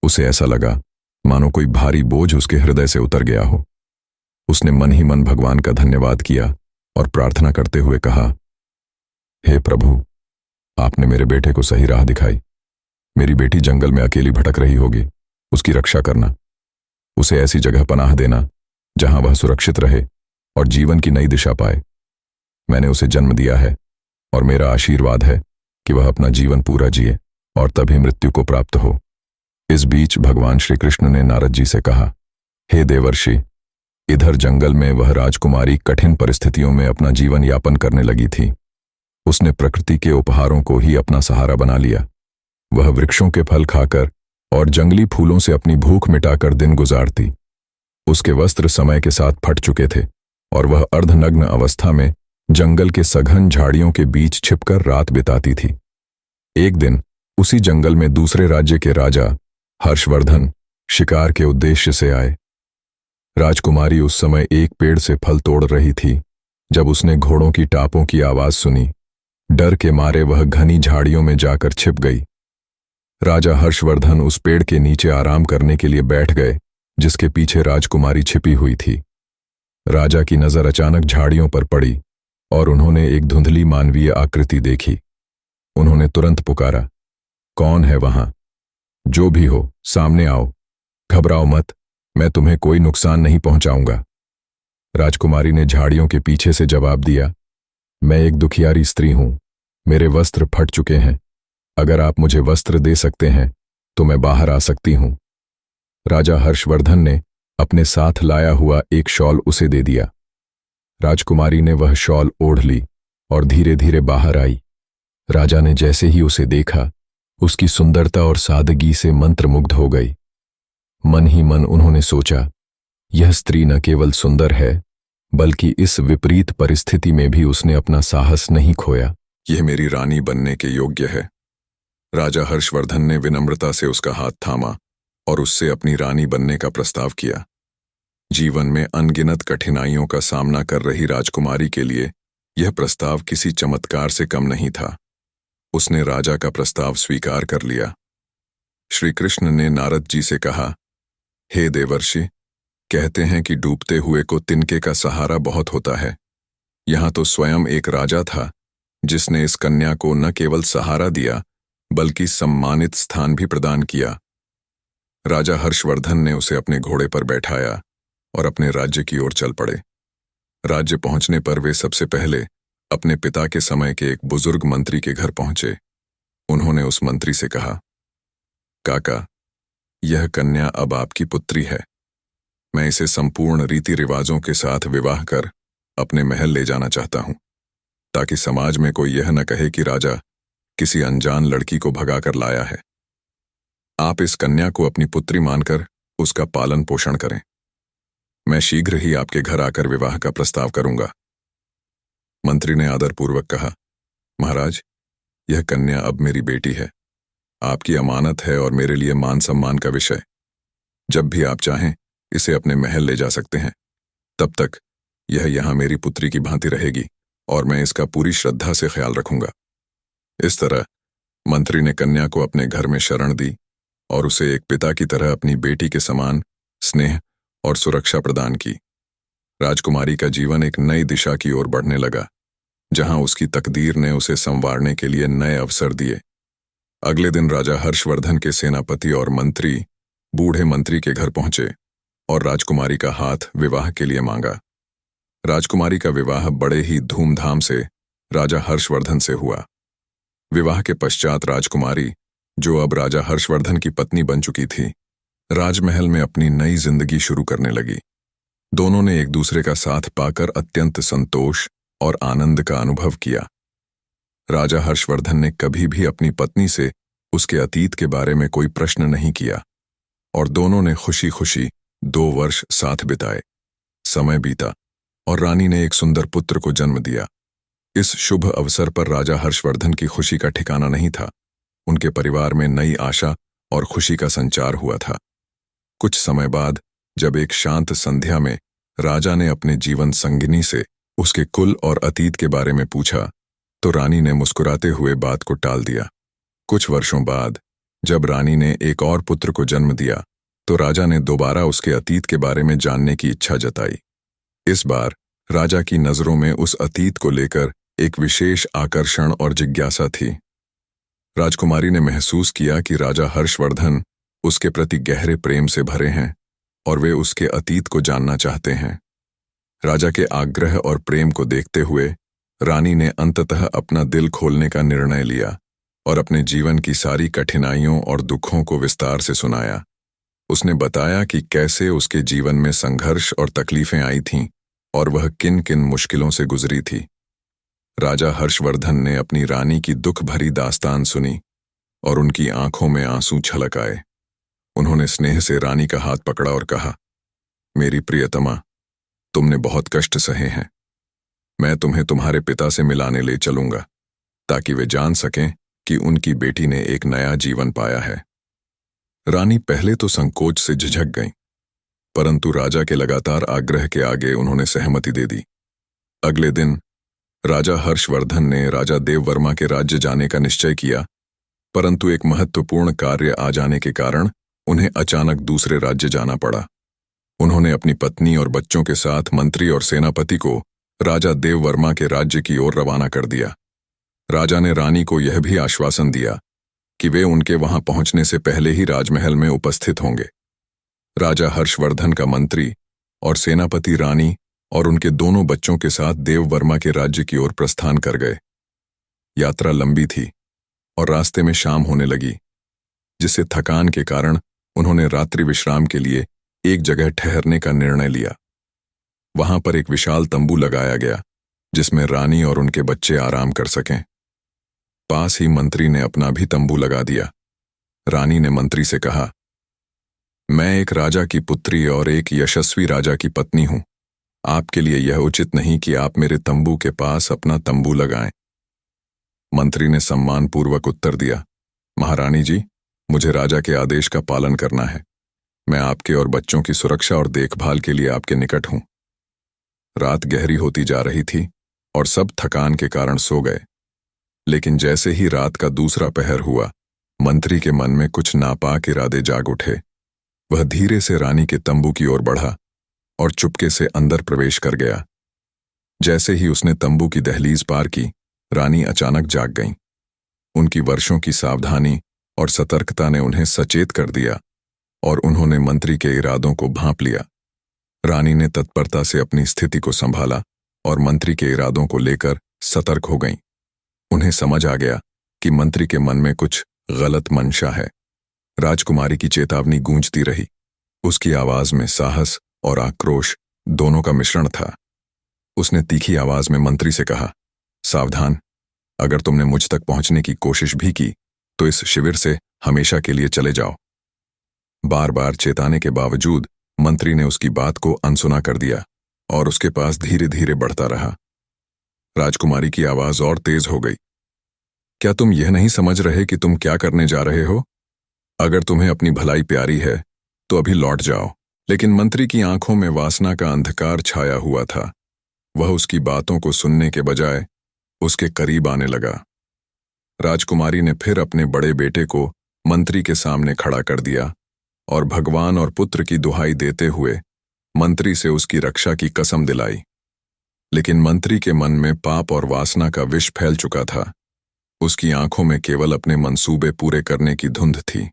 Speaker 1: उसे ऐसा लगा मानो कोई भारी बोझ उसके हृदय से उतर गया हो। उसने मन ही मन भगवान का धन्यवाद किया और प्रार्थना करते हुए कहा, हे प्रभु, आपने मेरे बेटे को सही राह दिखाई। मेरी बेटी जंगल में अकेली भटक रही होगी, उसकी रक्षा करना। उसे ऐसी जगह पनाह देना जहां वह सुरक्षित रहे और जीवन की नई दिशा पाए। मैंने उसे जन्म दिया है और मेरा आशीर्वाद है कि वह अपना जीवन पूरा जिए और तभी मृत्यु को प्राप्त हो। इस बीच भगवान श्री कृष्ण ने नारद जी से कहा, हे देवर्षि, इधर जंगल में वह राजकुमारी कठिन परिस्थितियों में अपना जीवन यापन करने लगी थी। उसने प्रकृति के उपहारों को ही अपना सहारा बना लिया। वह वृक्षों के फल खाकर और जंगली फूलों से अपनी भूख मिटाकर दिन गुजारती। उसके वस्त्र समय के साथ फट चुके थे और वह अर्धनग्न अवस्था में जंगल के सघन झाड़ियों के बीच छिपकर रात बिताती थी। एक दिन उसी जंगल में दूसरे राज्य के राजा हर्षवर्धन शिकार के उद्देश्य से आए। राजकुमारी उस समय एक पेड़ से फल तोड़ रही थी जब उसने घोड़ों की टापों की आवाज सुनी। डर के मारे वह घनी झाड़ियों में जाकर छिप गई। राजा हर्षवर्धन उस पेड़ के नीचे आराम करने के लिए बैठ गए जिसके पीछे राजकुमारी छिपी हुई थी। राजा की नजर अचानक झाड़ियों पर पड़ी और उन्होंने एक धुंधली मानवीय आकृति देखी। उन्होंने तुरंत पुकारा, कौन है वहां? जो भी हो, सामने आओ। घबराओ मत, मैं तुम्हें कोई नुकसान नहीं पहुंचाऊंगा। राजकुमारी ने झाड़ियों के पीछे से जवाब दिया, मैं एक दुखियारी स्त्री हूं। मेरे वस्त्र फट चुके हैं। अगर आप मुझे वस्त्र दे सकते हैं तो मैं बाहर आ सकती हूं। राजा हर्षवर्धन ने अपने साथ लाया हुआ एक शॉल उसे दे दिया। राजकुमारी ने वह शॉल ओढ़ ली और धीरे धीरे बाहर आई। राजा ने जैसे ही उसे देखा, उसकी सुंदरता और सादगी से मंत्रमुग्ध हो गई। मन ही मन उन्होंने सोचा, यह स्त्री न केवल सुंदर है
Speaker 2: बल्कि इस विपरीत परिस्थिति में भी उसने अपना साहस नहीं खोया।
Speaker 1: यह मेरी रानी बनने के योग्य है। राजा हर्षवर्धन ने विनम्रता से उसका हाथ थामा और उससे अपनी रानी बनने का प्रस्ताव किया। जीवन में अनगिनत कठिनाइयों का सामना कर रही राजकुमारी के लिए यह प्रस्ताव किसी चमत्कार से कम नहीं था। उसने राजा का प्रस्ताव स्वीकार कर लिया। श्री कृष्ण ने नारद जी से कहा, हे देवर्षि, कहते हैं कि डूबते हुए को तिनके का सहारा बहुत होता है। यहाँ तो स्वयं एक राजा था जिसने इस कन्या को न केवल सहारा दिया बल्कि सम्मानित स्थान भी प्रदान किया। राजा हर्षवर्धन ने उसे अपने घोड़े पर बैठाया और अपने राज्य की ओर चल पड़े। राज्य पहुंचने पर वे सबसे पहले अपने पिता के समय के एक बुजुर्ग मंत्री के घर पहुंचे। उन्होंने उस मंत्री से कहा, काका, यह कन्या अब आपकी पुत्री है। मैं इसे संपूर्ण रीति रिवाजों के साथ विवाह कर अपने महल ले जाना चाहता हूं, ताकि समाज में कोई यह न कहे कि राजा किसी अनजान लड़की को भगाकर लाया है। आप इस कन्या को अपनी पुत्री मानकर उसका पालन पोषण करें। मैं शीघ्र ही आपके घर आकर विवाह का प्रस्ताव करूंगा। मंत्री ने आदरपूर्वक कहा, महाराज, यह कन्या अब मेरी बेटी है, आपकी अमानत है और मेरे लिए मान सम्मान का विषय। जब भी आप चाहें इसे अपने महल ले जा सकते हैं। तब तक यह यहाँ मेरी पुत्री की भांति रहेगी और मैं इसका पूरी श्रद्धा से ख्याल रखूंगा। इस तरह मंत्री ने कन्या को अपने घर में शरण दी और उसे एक पिता की तरह अपनी बेटी के समान स्नेह और सुरक्षा प्रदान की। राजकुमारी का जीवन एक नई दिशा की ओर बढ़ने लगा, जहां उसकी तकदीर ने उसे संवारने के लिए नए अवसर दिए। अगले दिन राजा हर्षवर्धन के सेनापति और मंत्री बूढ़े मंत्री के घर पहुंचे और राजकुमारी का हाथ विवाह के लिए मांगा। राजकुमारी का विवाह बड़े ही धूमधाम से राजा हर्षवर्धन से हुआ। विवाह के पश्चात राजकुमारी, जो अब राजा हर्षवर्धन की पत्नी बन चुकी थी, राजमहल में अपनी नई जिंदगी शुरू करने लगी। दोनों ने एक दूसरे का साथ पाकर अत्यंत संतोष और आनंद का अनुभव किया। राजा हर्षवर्धन ने कभी भी अपनी पत्नी से उसके अतीत के बारे में कोई प्रश्न नहीं किया और दोनों ने खुशी खुशी 2 वर्ष साथ बिताए। समय बीता और रानी ने एक सुंदर पुत्र को जन्म दिया। इस शुभ अवसर पर राजा हर्षवर्धन की खुशी का ठिकाना नहीं था। उनके परिवार में नई आशा और खुशी का संचार हुआ था। कुछ समय बाद जब एक शांत संध्या में राजा ने अपने जीवन संगिनी से उसके कुल और अतीत के बारे में पूछा, तो रानी ने मुस्कुराते हुए बात को टाल दिया। कुछ वर्षों बाद जब रानी ने एक और पुत्र को जन्म दिया, तो राजा ने दोबारा उसके अतीत के बारे में जानने की इच्छा जताई। इस बार राजा की नजरों में उस अतीत को लेकर एक विशेष आकर्षण और जिज्ञासा थी। राजकुमारी ने महसूस किया कि राजा हर्षवर्धन उसके प्रति गहरे प्रेम से भरे हैं और वे उसके अतीत को जानना चाहते हैं। राजा के आग्रह और प्रेम को देखते हुए रानी ने अंततः अपना दिल खोलने का निर्णय लिया और अपने जीवन की सारी कठिनाइयों और दुखों को विस्तार से सुनाया। उसने बताया कि कैसे उसके जीवन में संघर्ष और तकलीफें आई थीं और वह किन किन मुश्किलों से गुजरी थी। राजा हर्षवर्धन ने अपनी रानी की दुख भरी दास्तान सुनी और उनकी आंखों में आंसू छलक आए। उन्होंने स्नेह से रानी का हाथ पकड़ा और कहा, मेरी प्रियतमा, तुमने बहुत कष्ट सहे हैं। मैं तुम्हें तुम्हारे पिता से मिलाने ले चलूंगा ताकि वे जान सकें कि उनकी बेटी ने एक नया जीवन पाया है। रानी पहले तो संकोच से झिझक गईं, परंतु राजा के लगातार आग्रह के आगे उन्होंने सहमति दे दी। अगले दिन राजा हर्षवर्धन ने राजा देववर्मा के राज्य जाने का निश्चय किया, परंतु एक महत्वपूर्ण कार्य आ जाने के कारण उन्हें अचानक दूसरे राज्य जाना पड़ा। उन्होंने अपनी पत्नी और बच्चों के साथ मंत्री और सेनापति को राजा देववर्मा के राज्य की ओर रवाना कर दिया। राजा ने रानी को यह भी आश्वासन दिया कि वे उनके वहां पहुंचने से पहले ही राजमहल में उपस्थित होंगे। राजा हर्षवर्धन का मंत्री और सेनापति रानी और उनके दोनों बच्चों के साथ देववर्मा के राज्य की ओर प्रस्थान कर गए। यात्रा लंबी थी और रास्ते में शाम होने लगी, जिससे थकान के कारण उन्होंने रात्रि विश्राम के लिए एक जगह ठहरने का निर्णय लिया। वहां पर एक विशाल तंबू लगाया गया जिसमें रानी और उनके बच्चे आराम कर सकें। पास ही मंत्री ने अपना भी तंबू लगा दिया। रानी ने मंत्री से कहा, मैं एक राजा की पुत्री और एक यशस्वी राजा की पत्नी हूं। आपके लिए यह उचित नहीं कि आप मेरे तंबू के पास अपना तंबू लगाएं। मंत्री ने सम्मानपूर्वक उत्तर दिया, महारानी जी, मुझे राजा के आदेश का पालन करना है। मैं आपके और बच्चों की सुरक्षा और देखभाल के लिए आपके निकट हूं। रात गहरी होती जा रही थी और सब थकान के कारण सो गए। लेकिन जैसे ही रात का दूसरा पहर हुआ, मंत्री के मन में कुछ नापाक इरादे जाग उठे। वह धीरे से रानी के तंबू की ओर बढ़ा और चुपके से अंदर प्रवेश कर गया। जैसे ही उसने तंबू की दहलीज पार की, रानी अचानक जाग गईं। उनकी वर्षों की सावधानी और सतर्कता ने उन्हें सचेत कर दिया और उन्होंने मंत्री के इरादों को भांप लिया। रानी ने तत्परता से अपनी स्थिति को संभाला और मंत्री के इरादों को लेकर सतर्क हो गईं। उन्हें समझ आ गया कि मंत्री के मन में कुछ गलत मंशा है। राजकुमारी की चेतावनी गूंजती रही। उसकी आवाज में साहस और आक्रोश दोनों का मिश्रण था। उसने तीखी आवाज में मंत्री से कहा, सावधान, अगर तुमने मुझ तक पहुंचने की कोशिश भी की तो इस शिविर से हमेशा के लिए चले जाओ। बार बार चेताने के बावजूद मंत्री ने उसकी बात को अनसुना कर दिया और उसके पास धीरे धीरे बढ़ता रहा। राजकुमारी की आवाज और तेज हो गई, क्या तुम यह नहीं समझ रहे कि तुम क्या करने जा रहे हो? अगर तुम्हें अपनी भलाई प्यारी है तो अभी लौट जाओ। लेकिन मंत्री की आंखों में वासना का अंधकार छाया हुआ था। वह उसकी बातों को सुनने के बजाय उसके करीब आने लगा। राजकुमारी ने फिर अपने बड़े बेटे को मंत्री के सामने खड़ा कर दिया और भगवान और पुत्र की दुहाई देते हुए मंत्री से उसकी रक्षा की कसम दिलाई। लेकिन मंत्री के मन में पाप और वासना का विष फैल चुका था। उसकी आंखों में केवल अपने मंसूबे पूरे करने की धुंध थी।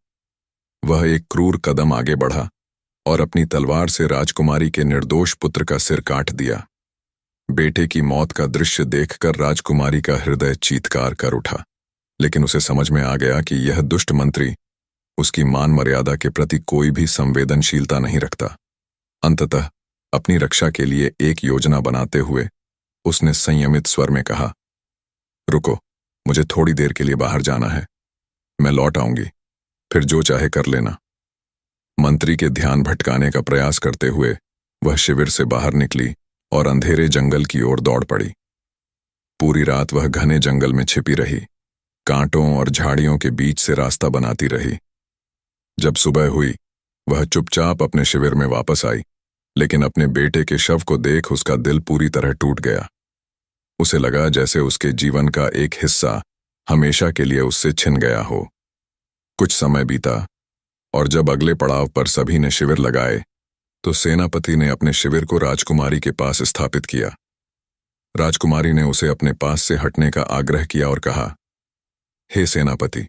Speaker 1: वह एक क्रूर कदम आगे बढ़ा और अपनी तलवार से राजकुमारी के निर्दोष पुत्र का सिर काट दिया। बेटे की मौत का दृश्य देखकर राजकुमारी का हृदय चीत्कार कर उठा। लेकिन उसे समझ में आ गया कि यह दुष्ट मंत्री उसकी मान मर्यादा के प्रति कोई भी संवेदनशीलता नहीं रखता। अंततः अपनी रक्षा के लिए एक योजना बनाते हुए उसने संयमित स्वर में कहा, रुको, मुझे थोड़ी देर के लिए बाहर जाना है। मैं लौट आऊंगी, फिर जो चाहे कर लेना। मंत्री के ध्यान भटकाने का प्रयास करते हुए वह शिविर से बाहर निकली और अंधेरे जंगल की ओर दौड़ पड़ी। पूरी रात वह घने जंगल में छिपी रही, कांटों और झाड़ियों के बीच से रास्ता बनाती रही। जब सुबह हुई, वह चुपचाप अपने शिविर में वापस आई, लेकिन अपने बेटे के शव को देख उसका दिल पूरी तरह टूट गया। उसे लगा जैसे उसके जीवन का एक हिस्सा हमेशा के लिए उससे छिन गया हो। कुछ समय बीता और जब अगले पड़ाव पर सभी ने शिविर लगाए तो सेनापति ने अपने शिविर को राजकुमारी के पास स्थापित किया। राजकुमारी ने उसे अपने पास से हटने का आग्रह किया और कहा, हे सेनापति,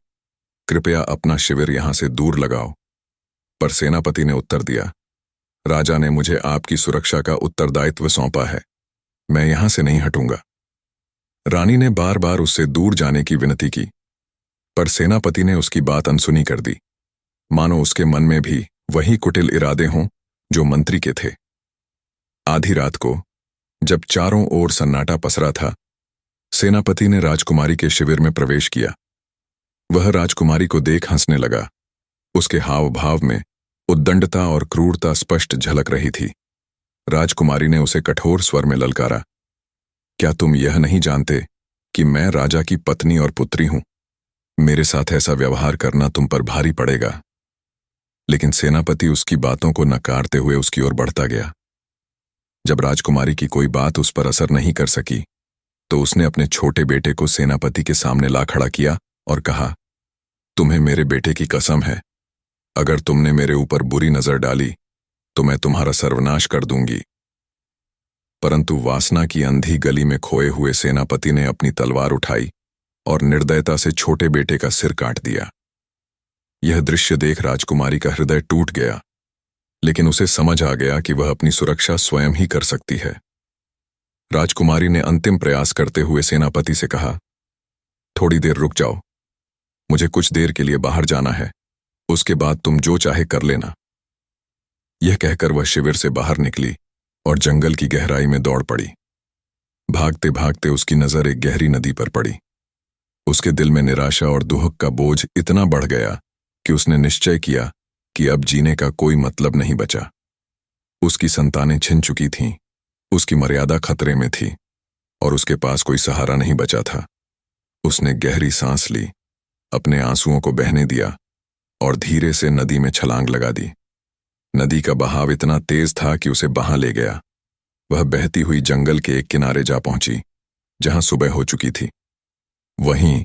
Speaker 1: कृपया अपना शिविर यहां से दूर लगाओ। पर सेनापति ने उत्तर दिया, राजा ने मुझे आपकी सुरक्षा का उत्तरदायित्व सौंपा है, मैं यहां से नहीं हटूंगा। रानी ने बार बार उससे दूर जाने की विनती की, पर सेनापति ने उसकी बात अनसुनी कर दी, मानो उसके मन में भी वही कुटिल इरादे हों जो मंत्री के थे। आधी रात को जब चारों ओर सन्नाटा पसरा था, सेनापति ने राजकुमारी के शिविर में प्रवेश किया। वह राजकुमारी को देख हंसने लगा। उसके हाव भाव में उद्दंडता और क्रूरता स्पष्ट झलक रही थी। राजकुमारी ने उसे कठोर स्वर में ललकारा, क्या तुम यह नहीं जानते कि मैं राजा की पत्नी और पुत्री हूं? मेरे साथ ऐसा व्यवहार करना तुम पर भारी पड़ेगा। लेकिन सेनापति उसकी बातों को नकारते हुए उसकी ओर बढ़ता गया। जब राजकुमारी की कोई बात उस पर असर नहीं कर सकी तो उसने अपने छोटे बेटे को सेनापति के सामने ला खड़ा किया और कहा, तुम्हें मेरे बेटे की कसम है, अगर तुमने मेरे ऊपर बुरी नजर डाली तो मैं तुम्हारा सर्वनाश कर दूंगी। परंतु वासना की अंधी गली में खोए हुए सेनापति ने अपनी तलवार उठाई और निर्दयता से छोटे बेटे का सिर काट दिया। यह दृश्य देख राजकुमारी का हृदय टूट गया, लेकिन उसे समझ आ गया कि वह अपनी सुरक्षा स्वयं ही कर सकती है। राजकुमारी ने अंतिम प्रयास करते हुए सेनापति से कहा, थोड़ी देर रुक जाओ, मुझे कुछ देर के लिए बाहर जाना है, उसके बाद तुम जो चाहे कर लेना। यह कहकर वह शिविर से बाहर निकली और जंगल की गहराई में दौड़ पड़ी। भागते भागते उसकी नजर एक गहरी नदी पर पड़ी। उसके दिल में निराशा और दुहक का बोझ इतना बढ़ गया कि उसने निश्चय किया कि अब जीने का कोई मतलब नहीं बचा। उसकी संतानें छिन चुकी थीं, उसकी मर्यादा खतरे में थी और उसके पास कोई सहारा नहीं बचा था। उसने गहरी सांस ली, अपने आंसुओं को बहने दिया और धीरे से नदी में छलांग लगा दी। नदी का बहाव इतना तेज था कि उसे बहा ले गया। वह बहती हुई जंगल के एक किनारे जा पहुंची, जहां सुबह हो चुकी थी। वहीं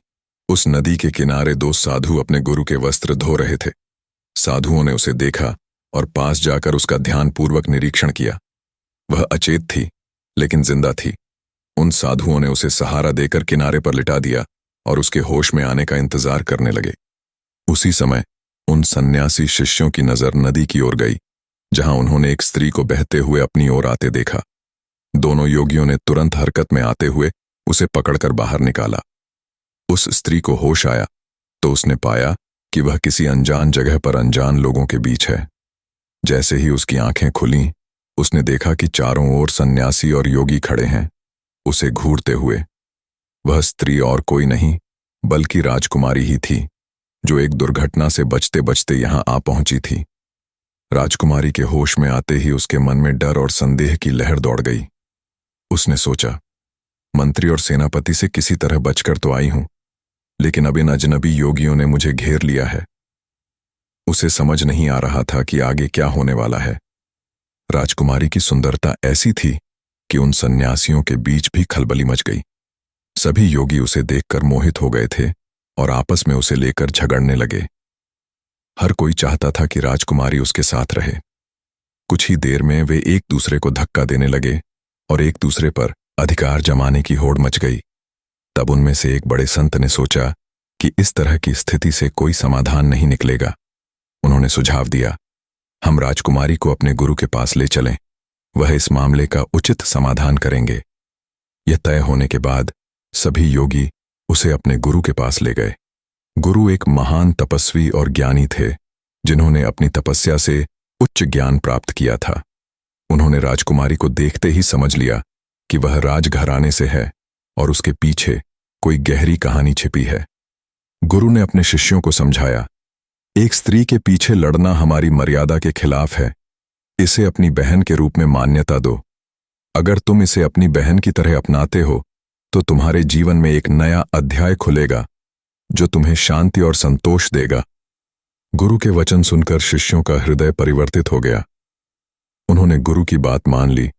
Speaker 1: उस नदी के किनारे दो साधु अपने गुरु के वस्त्र धो रहे थे। साधुओं ने उसे देखा और पास जाकर उसका ध्यानपूर्वक निरीक्षण किया। वह अचेत थी, लेकिन जिंदा थी। उन साधुओं ने उसे सहारा देकर किनारे पर लिटा दिया और उसके होश में आने का इंतजार करने लगे। उसी समय उन सन्यासी शिष्यों की नजर नदी की ओर गई, जहां उन्होंने एक स्त्री को बहते हुए अपनी ओर आते देखा। दोनों योगियों ने तुरंत हरकत में आते हुए उसे पकड़कर बाहर निकाला। उस स्त्री को होश आया तो उसने पाया कि वह किसी अनजान जगह पर अनजान लोगों के बीच है। जैसे ही उसकी आंखें खुलीं, उसने देखा कि चारों ओर सन्यासी और योगी खड़े हैं, उसे घूरते हुए। वह स्त्री और कोई नहीं बल्कि राजकुमारी ही थी, जो एक दुर्घटना से बचते बचते यहां आ पहुंची थी। राजकुमारी के होश में आते ही उसके मन में डर और संदेह की लहर दौड़ गई। उसने सोचा, मंत्री और सेनापति से किसी तरह बचकर तो आई हूं, लेकिन अब इन अजनबी योगियों ने मुझे घेर लिया है। उसे समझ नहीं आ रहा था कि आगे क्या होने वाला है। राजकुमारी की सुंदरता ऐसी थी कि उन सन्यासियों के बीच भी खलबली मच गई। सभी योगी उसे देखकर मोहित हो गए थे और आपस में उसे लेकर झगड़ने लगे। हर कोई चाहता था कि राजकुमारी उसके साथ रहे। कुछ ही देर में वे एक दूसरे को धक्का देने लगे और एक दूसरे पर अधिकार जमाने की होड़ मच गई। तब उनमें से एक बड़े संत ने सोचा कि इस तरह की स्थिति से कोई समाधान नहीं निकलेगा। उन्होंने सुझाव दिया, हम राजकुमारी को अपने गुरु के पास ले चलें, वह इस मामले का उचित समाधान करेंगे। यह तय होने के बाद सभी योगी उसे अपने गुरु के पास ले गए। गुरु एक महान तपस्वी और ज्ञानी थे, जिन्होंने अपनी तपस्या से उच्च ज्ञान प्राप्त किया था। उन्होंने राजकुमारी को देखते ही समझ लिया कि वह राजघराने से है और उसके पीछे कोई गहरी कहानी छिपी है। गुरु ने अपने शिष्यों को समझाया, एक स्त्री के पीछे लड़ना हमारी मर्यादा के खिलाफ है। इसे अपनी बहन के रूप में मान्यता दो। अगर तुम इसे अपनी बहन की तरह अपनाते हो तो तुम्हारे जीवन में एक नया अध्याय खुलेगा, जो तुम्हें शांति और संतोष देगा। गुरु के वचन सुनकर शिष्यों का हृदय परिवर्तित हो गया। उन्होंने गुरु की बात मान ली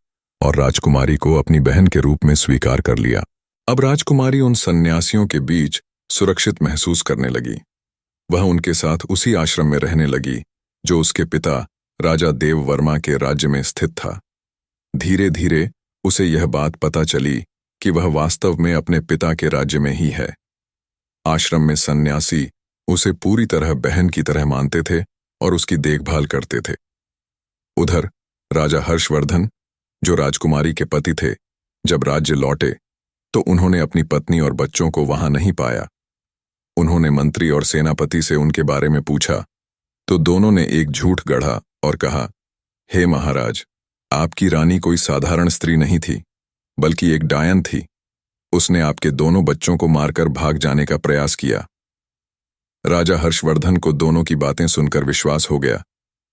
Speaker 1: और राजकुमारी को अपनी बहन के रूप में स्वीकार कर लिया। अब राजकुमारी उन सन्यासियों के बीच सुरक्षित महसूस करने लगी। वह उनके साथ उसी आश्रम में रहने लगी जो उसके पिता राजा देववर्मा के राज्य में स्थित था। धीरे धीरे उसे यह बात पता चली कि वह वास्तव में अपने पिता के राज्य में ही है। आश्रम में सन्यासी उसे पूरी तरह बहन की तरह मानते थे और उसकी देखभाल करते थे। उधर राजा हर्षवर्धन, जो राजकुमारी के पति थे, जब राज्य लौटे तो उन्होंने अपनी पत्नी और बच्चों को वहां नहीं पाया। उन्होंने मंत्री और सेनापति से उनके बारे में पूछा तो दोनों ने एक झूठ गढ़ा और कहा, हे महाराज, आपकी रानी कोई साधारण स्त्री नहीं थी, बल्कि एक डायन थी। उसने आपके दोनों बच्चों को मारकर भाग जाने का प्रयास किया। राजा हर्षवर्धन को दोनों की बातें सुनकर विश्वास हो गया,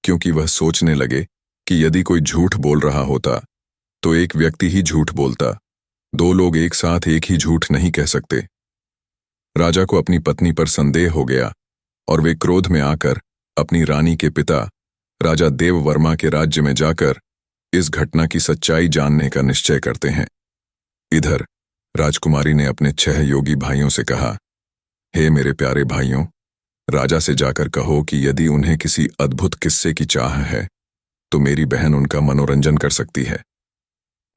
Speaker 1: क्योंकि वह सोचने लगे कि यदि कोई झूठ बोल रहा होता तो एक व्यक्ति ही झूठ बोलता, दो लोग एक साथ एक ही झूठ नहीं कह सकते। राजा को अपनी पत्नी पर संदेह हो गया और वे क्रोध में आकर अपनी रानी के पिता राजा देववर्मा के राज्य में जाकर इस घटना की सच्चाई जानने का निश्चय करते हैं। इधर राजकुमारी ने अपने 6 योगी भाइयों से कहा, हे मेरे प्यारे भाइयों, राजा से जाकर कहो कि यदि उन्हें किसी अद्भुत किस्से की चाह है तो मेरी बहन उनका मनोरंजन कर सकती है।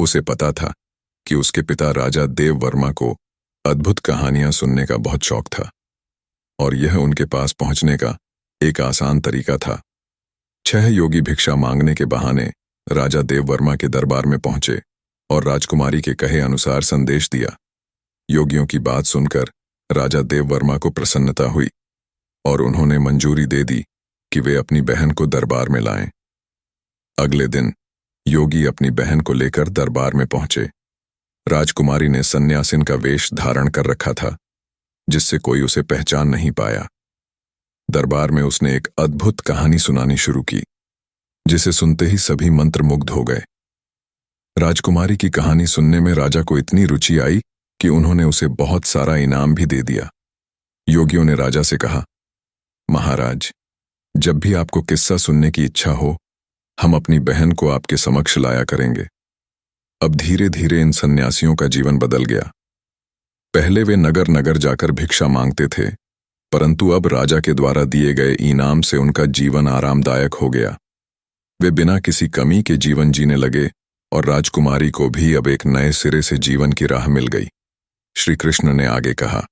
Speaker 1: उसे पता था कि उसके पिता राजा देववर्मा को अद्भुत कहानियां सुनने का बहुत शौक था और यह उनके पास पहुंचने का एक आसान तरीका था। 6 योगी भिक्षा मांगने के बहाने राजा देववर्मा के दरबार में पहुंचे और राजकुमारी के कहे अनुसार संदेश दिया। योगियों की बात सुनकर राजा देववर्मा को प्रसन्नता हुई और उन्होंने मंजूरी दे दी कि वे अपनी बहन को दरबार में लाएं। अगले दिन योगी अपनी बहन को लेकर दरबार में पहुंचे। राजकुमारी ने सन्यासिन का वेश धारण कर रखा था, जिससे कोई उसे पहचान नहीं पाया। दरबार में उसने एक अद्भुत कहानी सुनानी शुरू की, जिसे सुनते ही सभी मंत्रमुग्ध हो गए। राजकुमारी की कहानी सुनने में राजा को इतनी रुचि आई कि उन्होंने उसे बहुत सारा इनाम भी दे दिया। योगियों ने राजा से कहा, महाराज, जब भी आपको किस्सा सुनने की इच्छा हो, हम अपनी बहन को आपके समक्ष लाया करेंगे। अब धीरे धीरे इन सन्यासियों का जीवन बदल गया। पहले वे नगर नगर जाकर भिक्षा मांगते थे, परंतु अब राजा के द्वारा दिए गए इनाम से उनका जीवन आरामदायक हो गया। वे बिना किसी कमी के जीवन जीने लगे और राजकुमारी को भी अब एक नए सिरे से जीवन की राह मिल गई। श्री कृष्ण ने आगे कहा,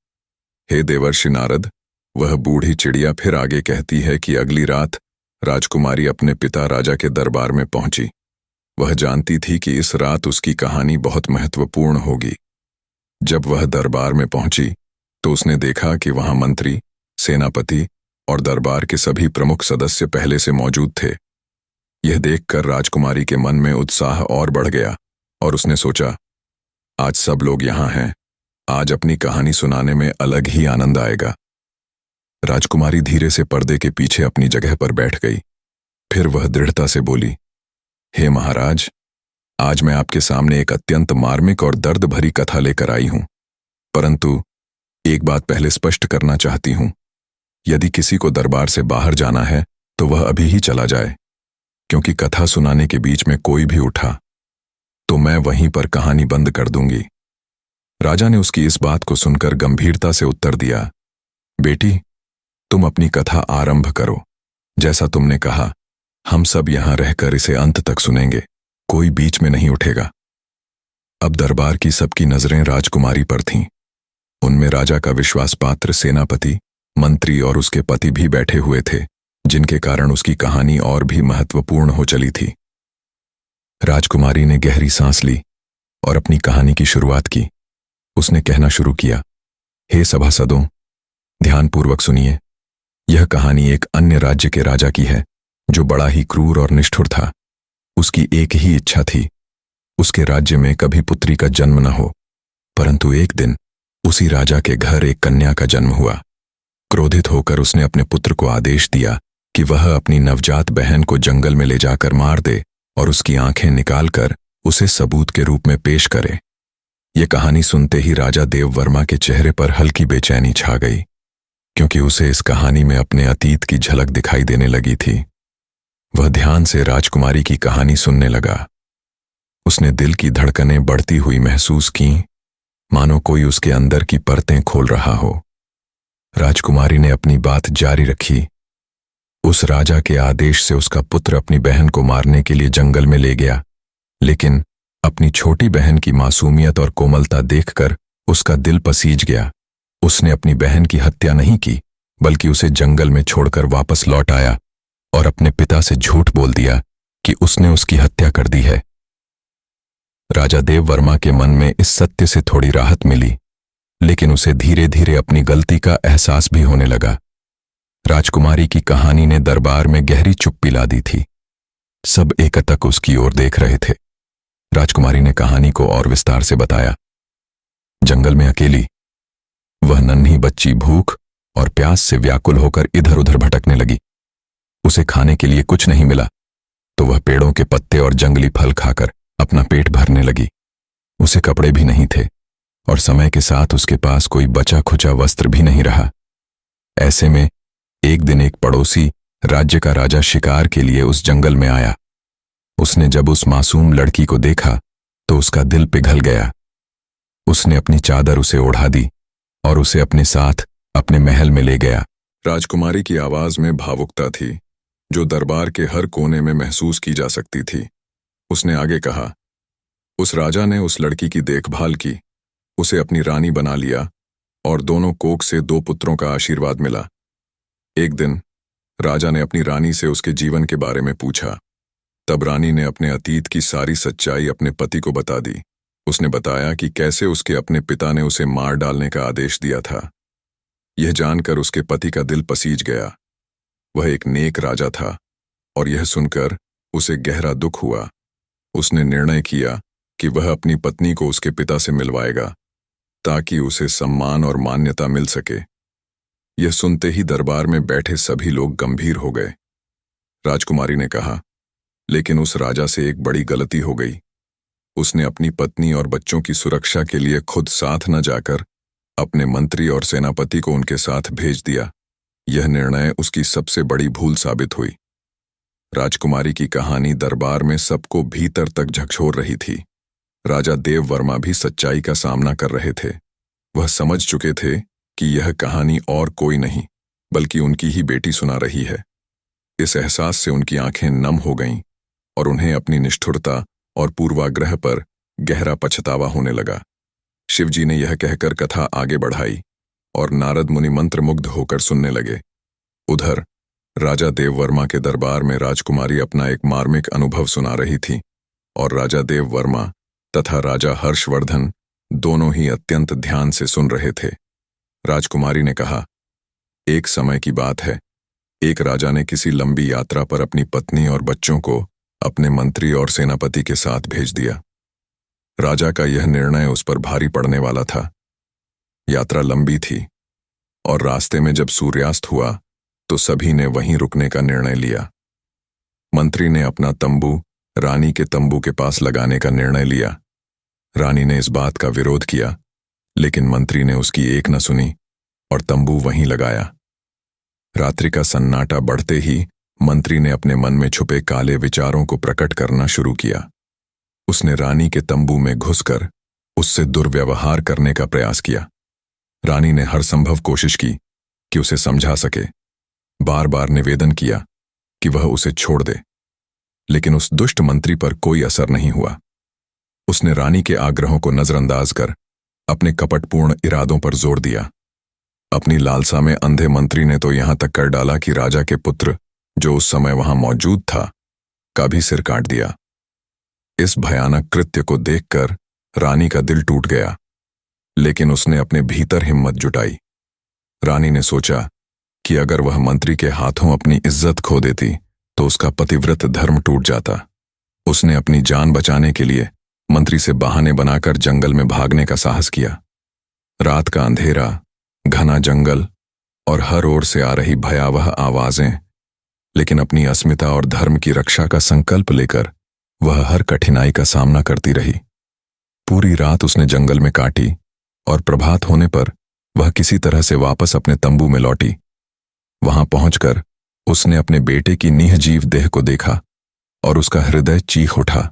Speaker 1: हे देवर्षि नारद, वह बूढ़ी चिड़िया फिर आगे कहती है कि अगली रात राजकुमारी अपने पिता राजा के दरबार में पहुंची। वह जानती थी कि इस रात उसकी कहानी बहुत महत्वपूर्ण होगी। जब वह दरबार में पहुंची तो उसने देखा कि वहां मंत्री, सेनापति और दरबार के सभी प्रमुख सदस्य पहले से मौजूद थे। यह देखकर राजकुमारी के मन में उत्साह और बढ़ गया और उसने सोचा, आज सब लोग यहां हैं, आज अपनी कहानी सुनाने में अलग ही आनंद आएगा। राजकुमारी धीरे से पर्दे के पीछे अपनी जगह पर बैठ गई। फिर वह दृढ़ता से बोली, हे महाराज, आज मैं आपके सामने एक अत्यंत मार्मिक और दर्द भरी कथा लेकर आई हूं, परंतु एक बात पहले स्पष्ट करना चाहती हूं। यदि किसी को दरबार से बाहर जाना है तो वह अभी ही चला जाए, क्योंकि कथा सुनाने के बीच में कोई भी उठा तो मैं वहीं पर कहानी बंद कर दूंगी। राजा ने उसकी इस बात को सुनकर गंभीरता से उत्तर दिया, बेटी, तुम अपनी कथा आरंभ करो। जैसा तुमने कहा, हम सब यहां रहकर इसे अंत तक सुनेंगे, कोई बीच में नहीं उठेगा। अब दरबार की सबकी नजरें राजकुमारी पर थीं। उनमें राजा का विश्वास पात्र सेनापति, मंत्री और उसके पति भी बैठे हुए थे, जिनके कारण उसकी कहानी और भी महत्वपूर्ण हो चली थी। राजकुमारी ने गहरी सांस ली और अपनी कहानी की शुरुआत की। उसने कहना शुरू किया, हे सभासदों, ध्यानपूर्वक सुनिए। यह कहानी एक अन्य राज्य के राजा की है, जो बड़ा ही क्रूर और निष्ठुर था। उसकी एक ही इच्छा थी, उसके राज्य में कभी पुत्री का जन्म न हो। परंतु एक दिन उसी राजा के घर एक कन्या का जन्म हुआ। क्रोधित होकर उसने अपने पुत्र को आदेश दिया कि वह अपनी नवजात बहन को जंगल में ले जाकर मार दे और उसकी आंखें निकालकर उसे सबूत के रूप में पेश करे। यह कहानी सुनते ही राजा देववर्मा के चेहरे पर हल्की बेचैनी छा गई, क्योंकि उसे इस कहानी में अपने अतीत की झलक दिखाई देने लगी थी। वह ध्यान से राजकुमारी की कहानी सुनने लगा। उसने दिल की धड़कनें बढ़ती हुई महसूस की, मानो कोई उसके अंदर की परतें खोल रहा हो। राजकुमारी ने अपनी बात जारी रखी। उस राजा के आदेश से उसका पुत्र अपनी बहन को मारने के लिए जंगल में ले गया, लेकिन अपनी छोटी बहन की मासूमियत और कोमलता देखकर उसका दिल पसीज गया। उसने अपनी बहन की हत्या नहीं की, बल्कि उसे जंगल में छोड़कर वापस लौट आया और अपने पिता से झूठ बोल दिया कि उसने उसकी हत्या कर दी है। राजा देववर्मा के मन में इस सत्य से थोड़ी राहत मिली, लेकिन उसे धीरे धीरे अपनी गलती का एहसास भी होने लगा। राजकुमारी की कहानी ने दरबार में गहरी चुप्पी ला दी थी। सब एकटक उसकी ओर देख रहे थे। राजकुमारी ने कहानी को और विस्तार से बताया। जंगल में अकेली वह नन्ही बच्ची भूख और प्यास से व्याकुल होकर इधर उधर भटकने लगी। उसे खाने के लिए कुछ नहीं मिला तो वह पेड़ों के पत्ते और जंगली फल खाकर अपना पेट भरने लगी। उसे कपड़े भी नहीं थे और समय के साथ उसके पास कोई बचा खुचा वस्त्र भी नहीं रहा। ऐसे में एक दिन एक पड़ोसी राज्य का राजा शिकार के लिए उस जंगल में आया। उसने जब उस मासूम लड़की को देखा तो उसका दिल पिघल गया। उसने अपनी चादर उसे ओढ़ा दी और उसे अपने साथ अपने महल में ले गया। राजकुमारी की आवाज में भावुकता थी, जो दरबार के हर कोने में महसूस की जा सकती थी। उसने आगे कहा, उस राजा ने उस लड़की की देखभाल की, उसे अपनी रानी बना लिया और दोनों कोख से 2 पुत्रों का आशीर्वाद मिला। एक दिन राजा ने अपनी रानी से उसके जीवन के बारे में पूछा। तब रानी ने अपने अतीत की सारी सच्चाई अपने पति को बता दी। उसने बताया कि कैसे उसके अपने पिता ने उसे मार डालने का आदेश दिया था। यह जानकर उसके पति का दिल पसीज गया। वह एक नेक राजा था और यह सुनकर उसे गहरा दुख हुआ। उसने निर्णय किया कि वह अपनी पत्नी को उसके पिता से मिलवाएगा, ताकि उसे सम्मान और मान्यता मिल सके। यह सुनते ही दरबार में बैठे सभी लोग गंभीर हो गए। राजकुमारी ने कहा, लेकिन उस राजा से एक बड़ी गलती हो गई। उसने अपनी पत्नी और बच्चों की सुरक्षा के लिए खुद साथ न जाकर अपने मंत्री और सेनापति को उनके साथ भेज दिया। यह निर्णय उसकी सबसे बड़ी भूल साबित हुई। राजकुमारी की कहानी दरबार में सबको भीतर तक झकझोर रही थी। राजा देव वर्मा भी सच्चाई का सामना कर रहे थे। वह समझ चुके थे कि यह कहानी और कोई नहीं बल्कि उनकी ही बेटी सुना रही है। इस एहसास से उनकी आंखें नम हो गईं और उन्हें अपनी निष्ठुरता और पूर्वाग्रह पर गहरा पछतावा होने लगा। शिवजी ने यह कहकर कथा आगे बढ़ाई और नारद मुनि मंत्रमुग्ध होकर सुनने लगे। उधर राजा देव वर्मा के दरबार में राजकुमारी अपना एक मार्मिक अनुभव सुना रही थी और राजा देव वर्मा तथा राजा हर्षवर्धन दोनों ही अत्यंत ध्यान से सुन रहे थे। राजकुमारी ने कहा, एक समय की बात है, एक राजा ने किसी लंबी यात्रा पर अपनी पत्नी और बच्चों को अपने मंत्री और सेनापति के साथ भेज दिया। राजा का यह निर्णय उस पर भारी पड़ने वाला था। यात्रा लंबी थी और रास्ते में जब सूर्यास्त हुआ तो सभी ने वहीं रुकने का निर्णय लिया। मंत्री ने अपना तंबू रानी के तंबू के पास लगाने का निर्णय लिया। रानी ने इस बात का विरोध किया, लेकिन मंत्री ने उसकी एक न सुनी और तंबू वहीं लगाया। रात्रि का सन्नाटा बढ़ते ही मंत्री ने अपने मन में छुपे काले विचारों को प्रकट करना शुरू किया। उसने रानी के तंबू में घुसकर उससे दुर्व्यवहार करने का प्रयास किया। रानी ने हर संभव कोशिश की कि उसे समझा सके, बार बार निवेदन किया कि वह उसे छोड़ दे, लेकिन उस दुष्ट मंत्री पर कोई असर नहीं हुआ। उसने रानी के आग्रहों को नजरअंदाज कर अपने कपटपूर्ण इरादों पर जोर दिया। अपनी लालसा में अंधे मंत्री ने तो यहां तक कर डाला कि राजा के पुत्र, जो उस समय वहां मौजूद था, का भी सिर काट दिया। इस भयानक कृत्य को देखकर रानी का दिल टूट गया, लेकिन उसने अपने भीतर हिम्मत जुटाई। रानी ने सोचा कि अगर वह मंत्री के हाथों अपनी इज्जत खो देती तो उसका पतिव्रत धर्म टूट जाता। उसने अपनी जान बचाने के लिए मंत्री से बहाने बनाकर जंगल में भागने का साहस किया। रात का अंधेरा, घना जंगल और हर ओर से आ रही भयावह आवाजें, लेकिन अपनी अस्मिता और धर्म की रक्षा का संकल्प लेकर वह हर कठिनाई का सामना करती रही। पूरी रात उसने जंगल में काटी और प्रभात होने पर वह किसी तरह से वापस अपने तंबू में लौटी। वहां पहुंचकर उसने अपने बेटे की निःजीव देह को देखा और उसका हृदय चीख उठा।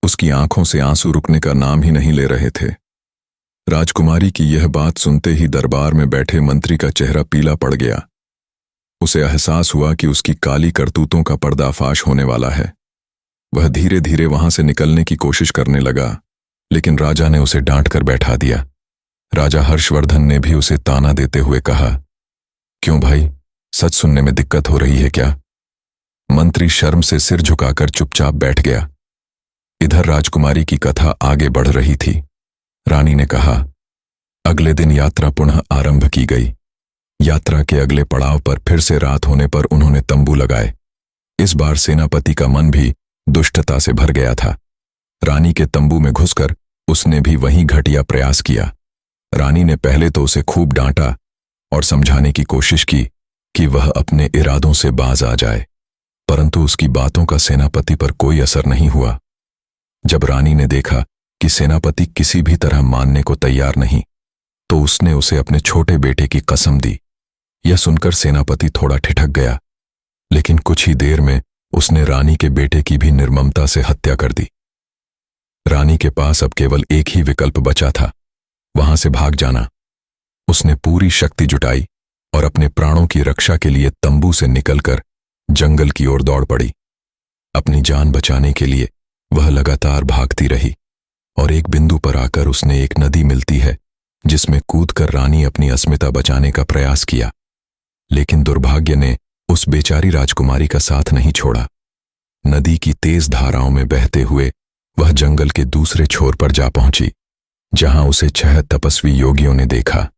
Speaker 1: उसकी आंखों से आंसू रुकने का नाम ही नहीं ले रहे थे। राजकुमारी की यह बात सुनते ही दरबार में बैठे मंत्री का चेहरा पीला पड़ गया। उसे एहसास हुआ कि उसकी काली करतूतों का पर्दाफाश होने वाला है। वह धीरे धीरे वहां से निकलने की कोशिश करने लगा, लेकिन राजा ने उसे डांट कर बैठा दिया। राजा हर्षवर्धन ने भी उसे ताना देते हुए कहा, क्यों भाई, सच सुनने में दिक्कत हो रही है क्या? मंत्री शर्म से सिर झुकाकर चुपचाप बैठ गया। इधर राजकुमारी की कथा आगे बढ़ रही थी। रानी ने कहा, अगले दिन यात्रा पुनः आरंभ की गई। यात्रा के अगले पड़ाव पर फिर से रात होने पर उन्होंने तंबू लगाए। इस बार सेनापति का मन भी दुष्टता से भर गया था। रानी के तंबू में घुसकर उसने भी वही घटिया प्रयास किया। रानी ने पहले तो उसे खूब डांटा और समझाने की कोशिश की कि वह अपने इरादों से बाज आ जाए, परंतु उसकी बातों का सेनापति पर कोई असर नहीं हुआ। जब रानी ने देखा कि सेनापति किसी भी तरह मानने को तैयार नहीं, तो उसने उसे अपने छोटे बेटे की कसम दी। यह सुनकर सेनापति थोड़ा ठिठक गया, लेकिन कुछ ही देर में उसने रानी के बेटे की भी निर्ममता से हत्या कर दी। रानी के पास अब केवल एक ही विकल्प बचा था, वहां से भाग जाना। उसने पूरी शक्ति जुटाई और अपने प्राणों की रक्षा के लिए तंबू से निकलकर जंगल की ओर दौड़ पड़ी। अपनी जान बचाने के लिए वह लगातार भागती रही और एक बिंदु पर आकर उसने एक नदी मिलती है जिसमें कूदकर रानी अपनी अस्मिता बचाने का प्रयास किया, लेकिन दुर्भाग्य ने उस बेचारी राजकुमारी का साथ नहीं छोड़ा। नदी की तेज धाराओं में बहते हुए वह जंगल के दूसरे छोर पर जा पहुंची, जहां उसे 6 तपस्वी योगियों ने देखा।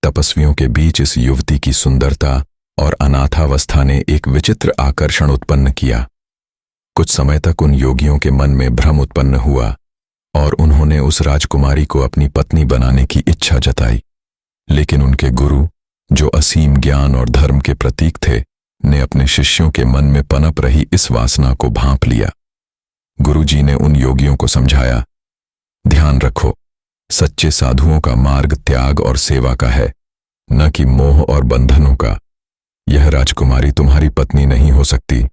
Speaker 1: तपस्वियों के बीच इस युवती की सुंदरता और अनाथावस्था ने एक विचित्र आकर्षण उत्पन्न किया। कुछ समय तक उन योगियों के मन में भ्रम उत्पन्न हुआ और उन्होंने उस राजकुमारी को अपनी पत्नी बनाने की इच्छा जताई, लेकिन उनके गुरु, जो असीम ज्ञान और धर्म के प्रतीक थे, ने अपने शिष्यों के मन में पनप रही इस वासना को भांप लिया।
Speaker 2: गुरुजी ने उन योगियों को समझाया, ध्यान रखो, सच्चे साधुओं का मार्ग त्याग और सेवा का है, न कि मोह और बंधनों का। यह राजकुमारी तुम्हारी पत्नी नहीं हो सकती,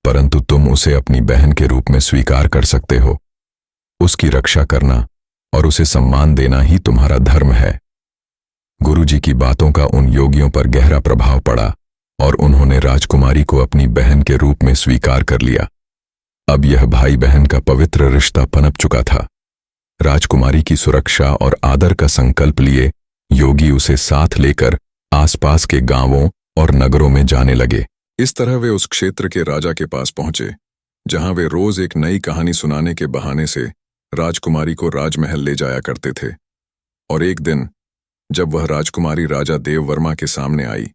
Speaker 2: परंतु तुम उसे अपनी बहन के रूप में स्वीकार कर सकते हो। उसकी रक्षा करना और उसे सम्मान देना ही तुम्हारा धर्म है। गुरुजी की बातों का उन योगियों पर गहरा प्रभाव पड़ा और उन्होंने राजकुमारी को अपनी बहन के रूप में स्वीकार कर लिया। अब यह भाई बहन का पवित्र रिश्ता पनप चुका था। राजकुमारी की सुरक्षा और आदर का संकल्प लिए योगी उसे साथ लेकर आसपास के गांवों और नगरों में जाने लगे।
Speaker 1: इस तरह वे उस क्षेत्र के राजा के पास पहुंचे, जहां वे रोज एक नई कहानी सुनाने के बहाने से राजकुमारी को राजमहल ले जाया करते थे। और एक दिन जब वह राजकुमारी राजा देववर्मा के सामने आई,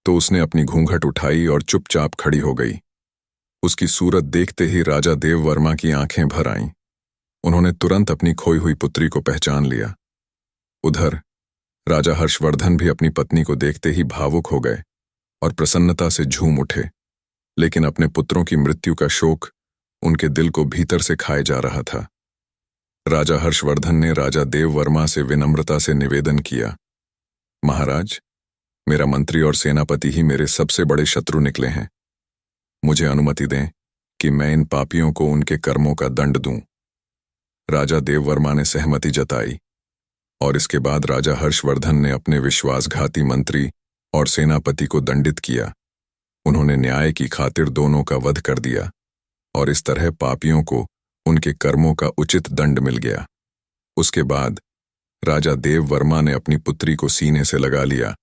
Speaker 1: तो उसने अपनी घूंघट उठाई और चुपचाप खड़ी हो गई। उसकी सूरत देखते ही राजा देववर्मा की आंखें भर आईं। उन्होंने तुरंत अपनी खोई हुई पुत्री को पहचान लिया। उधर राजा हर्षवर्धन भी अपनी पत्नी को देखते ही भावुक हो गए और प्रसन्नता से झूम उठे, लेकिन अपने पुत्रों की मृत्यु का शोक उनके दिल को भीतर से खाए जा रहा था। राजा हर्षवर्धन ने राजा देववर्मा से विनम्रता से निवेदन किया, महाराज, मेरा मंत्री और सेनापति ही मेरे सबसे बड़े शत्रु निकले हैं। मुझे अनुमति दें कि मैं इन पापियों को उनके कर्मों का दंड दूं। राजा देववर्मा ने सहमति जताई और इसके बाद राजा हर्षवर्धन ने अपने विश्वासघाती मंत्री और सेनापति को दंडित किया। उन्होंने न्याय की खातिर दोनों का वध कर दिया और इस तरह पापियों को उनके कर्मों का उचित दंड मिल गया। उसके बाद राजा देववर्मा ने अपनी पुत्री को सीने से लगा लिया।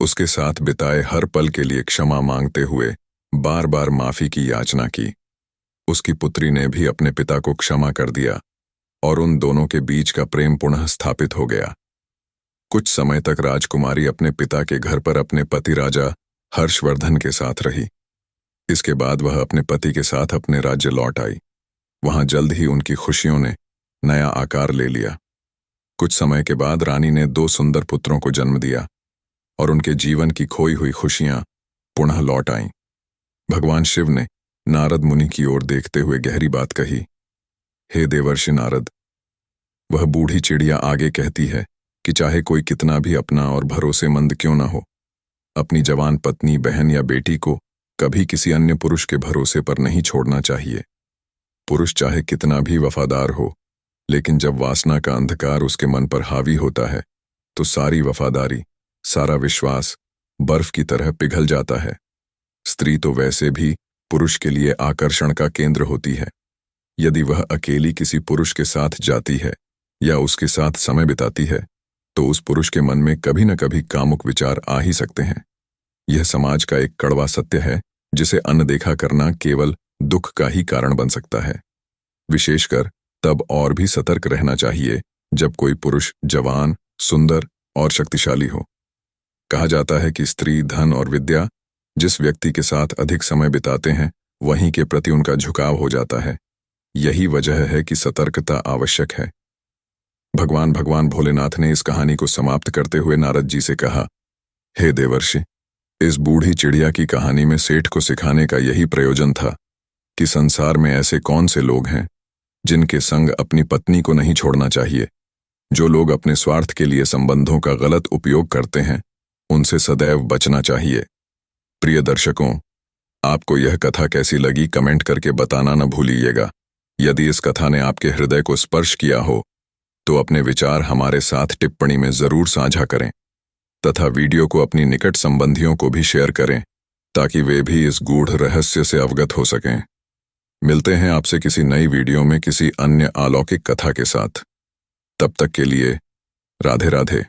Speaker 1: उसके साथ बिताए हर पल के लिए क्षमा मांगते हुए बार बार माफी की याचना की। उसकी पुत्री ने भी अपने पिता को क्षमा कर दिया और उन दोनों के बीच का प्रेम पुनः स्थापित हो गया। कुछ समय तक राजकुमारी अपने पिता के घर पर अपने पति राजा हर्षवर्धन के साथ रही। इसके बाद वह अपने पति के साथ अपने राज्य लौट आई। वहां जल्द ही उनकी खुशियों ने नया आकार ले लिया। कुछ समय के बाद रानी ने 2 सुंदर पुत्रों को जन्म दिया और उनके जीवन की खोई हुई खुशियां पुनः लौट आईं। भगवान शिव ने नारद मुनि की ओर देखते हुए गहरी बात कही, हे देवर्षि नारद, वह बूढ़ी चिड़िया आगे कहती है कि चाहे कोई कितना भी अपना और भरोसेमंद क्यों न हो, अपनी जवान पत्नी, बहन या बेटी को कभी किसी अन्य पुरुष के भरोसे पर नहीं छोड़ना चाहिए। पुरुष चाहे कितना भी वफादार हो, लेकिन जब वासना का अंधकार उसके मन पर हावी होता है, तो सारी वफादारी, सारा विश्वास बर्फ की तरह पिघल जाता है। स्त्री तो वैसे भी पुरुष के लिए आकर्षण का केंद्र होती है। यदि वह अकेली किसी पुरुष के साथ जाती है या उसके साथ समय बिताती है, तो उस पुरुष के मन में कभी न कभी कामुक विचार आ ही सकते हैं। यह समाज का एक कड़वा सत्य है, जिसे अनदेखा करना केवल दुख का ही कारण बन सकता है। विशेषकर तब और भी सतर्क रहना चाहिए जब कोई पुरुष जवान, सुंदर और शक्तिशाली हो। कहा जाता है कि स्त्री, धन और विद्या जिस व्यक्ति के साथ अधिक समय बिताते हैं, वहीं के प्रति उनका झुकाव हो जाता है। यही वजह है कि सतर्कता आवश्यक है। भगवान भोलेनाथ ने इस कहानी को समाप्त करते हुए नारद जी से कहा, हे देवर्षि, इस बूढ़ी चिड़िया की कहानी में सेठ को सिखाने का यही प्रयोजन था कि संसार में ऐसे कौन से लोग हैं जिनके संग अपनी पत्नी को नहीं छोड़ना चाहिए। जो लोग अपने स्वार्थ के लिए संबंधों का गलत उपयोग करते हैं, उनसे सदैव बचना चाहिए। प्रिय दर्शकों, आपको यह कथा कैसी लगी कमेंट करके बताना न भूलिएगा। यदि इस कथा ने आपके हृदय को स्पर्श किया हो, तो अपने विचार हमारे साथ टिप्पणी में जरूर साझा करें तथा वीडियो को अपनी निकट संबंधियों को भी शेयर करें, ताकि वे भी इस गूढ़ रहस्य से अवगत हो सकें। मिलते हैं आपसे किसी नई वीडियो में किसी अन्य अलौकिक कथा के साथ। तब तक के लिए राधे राधे।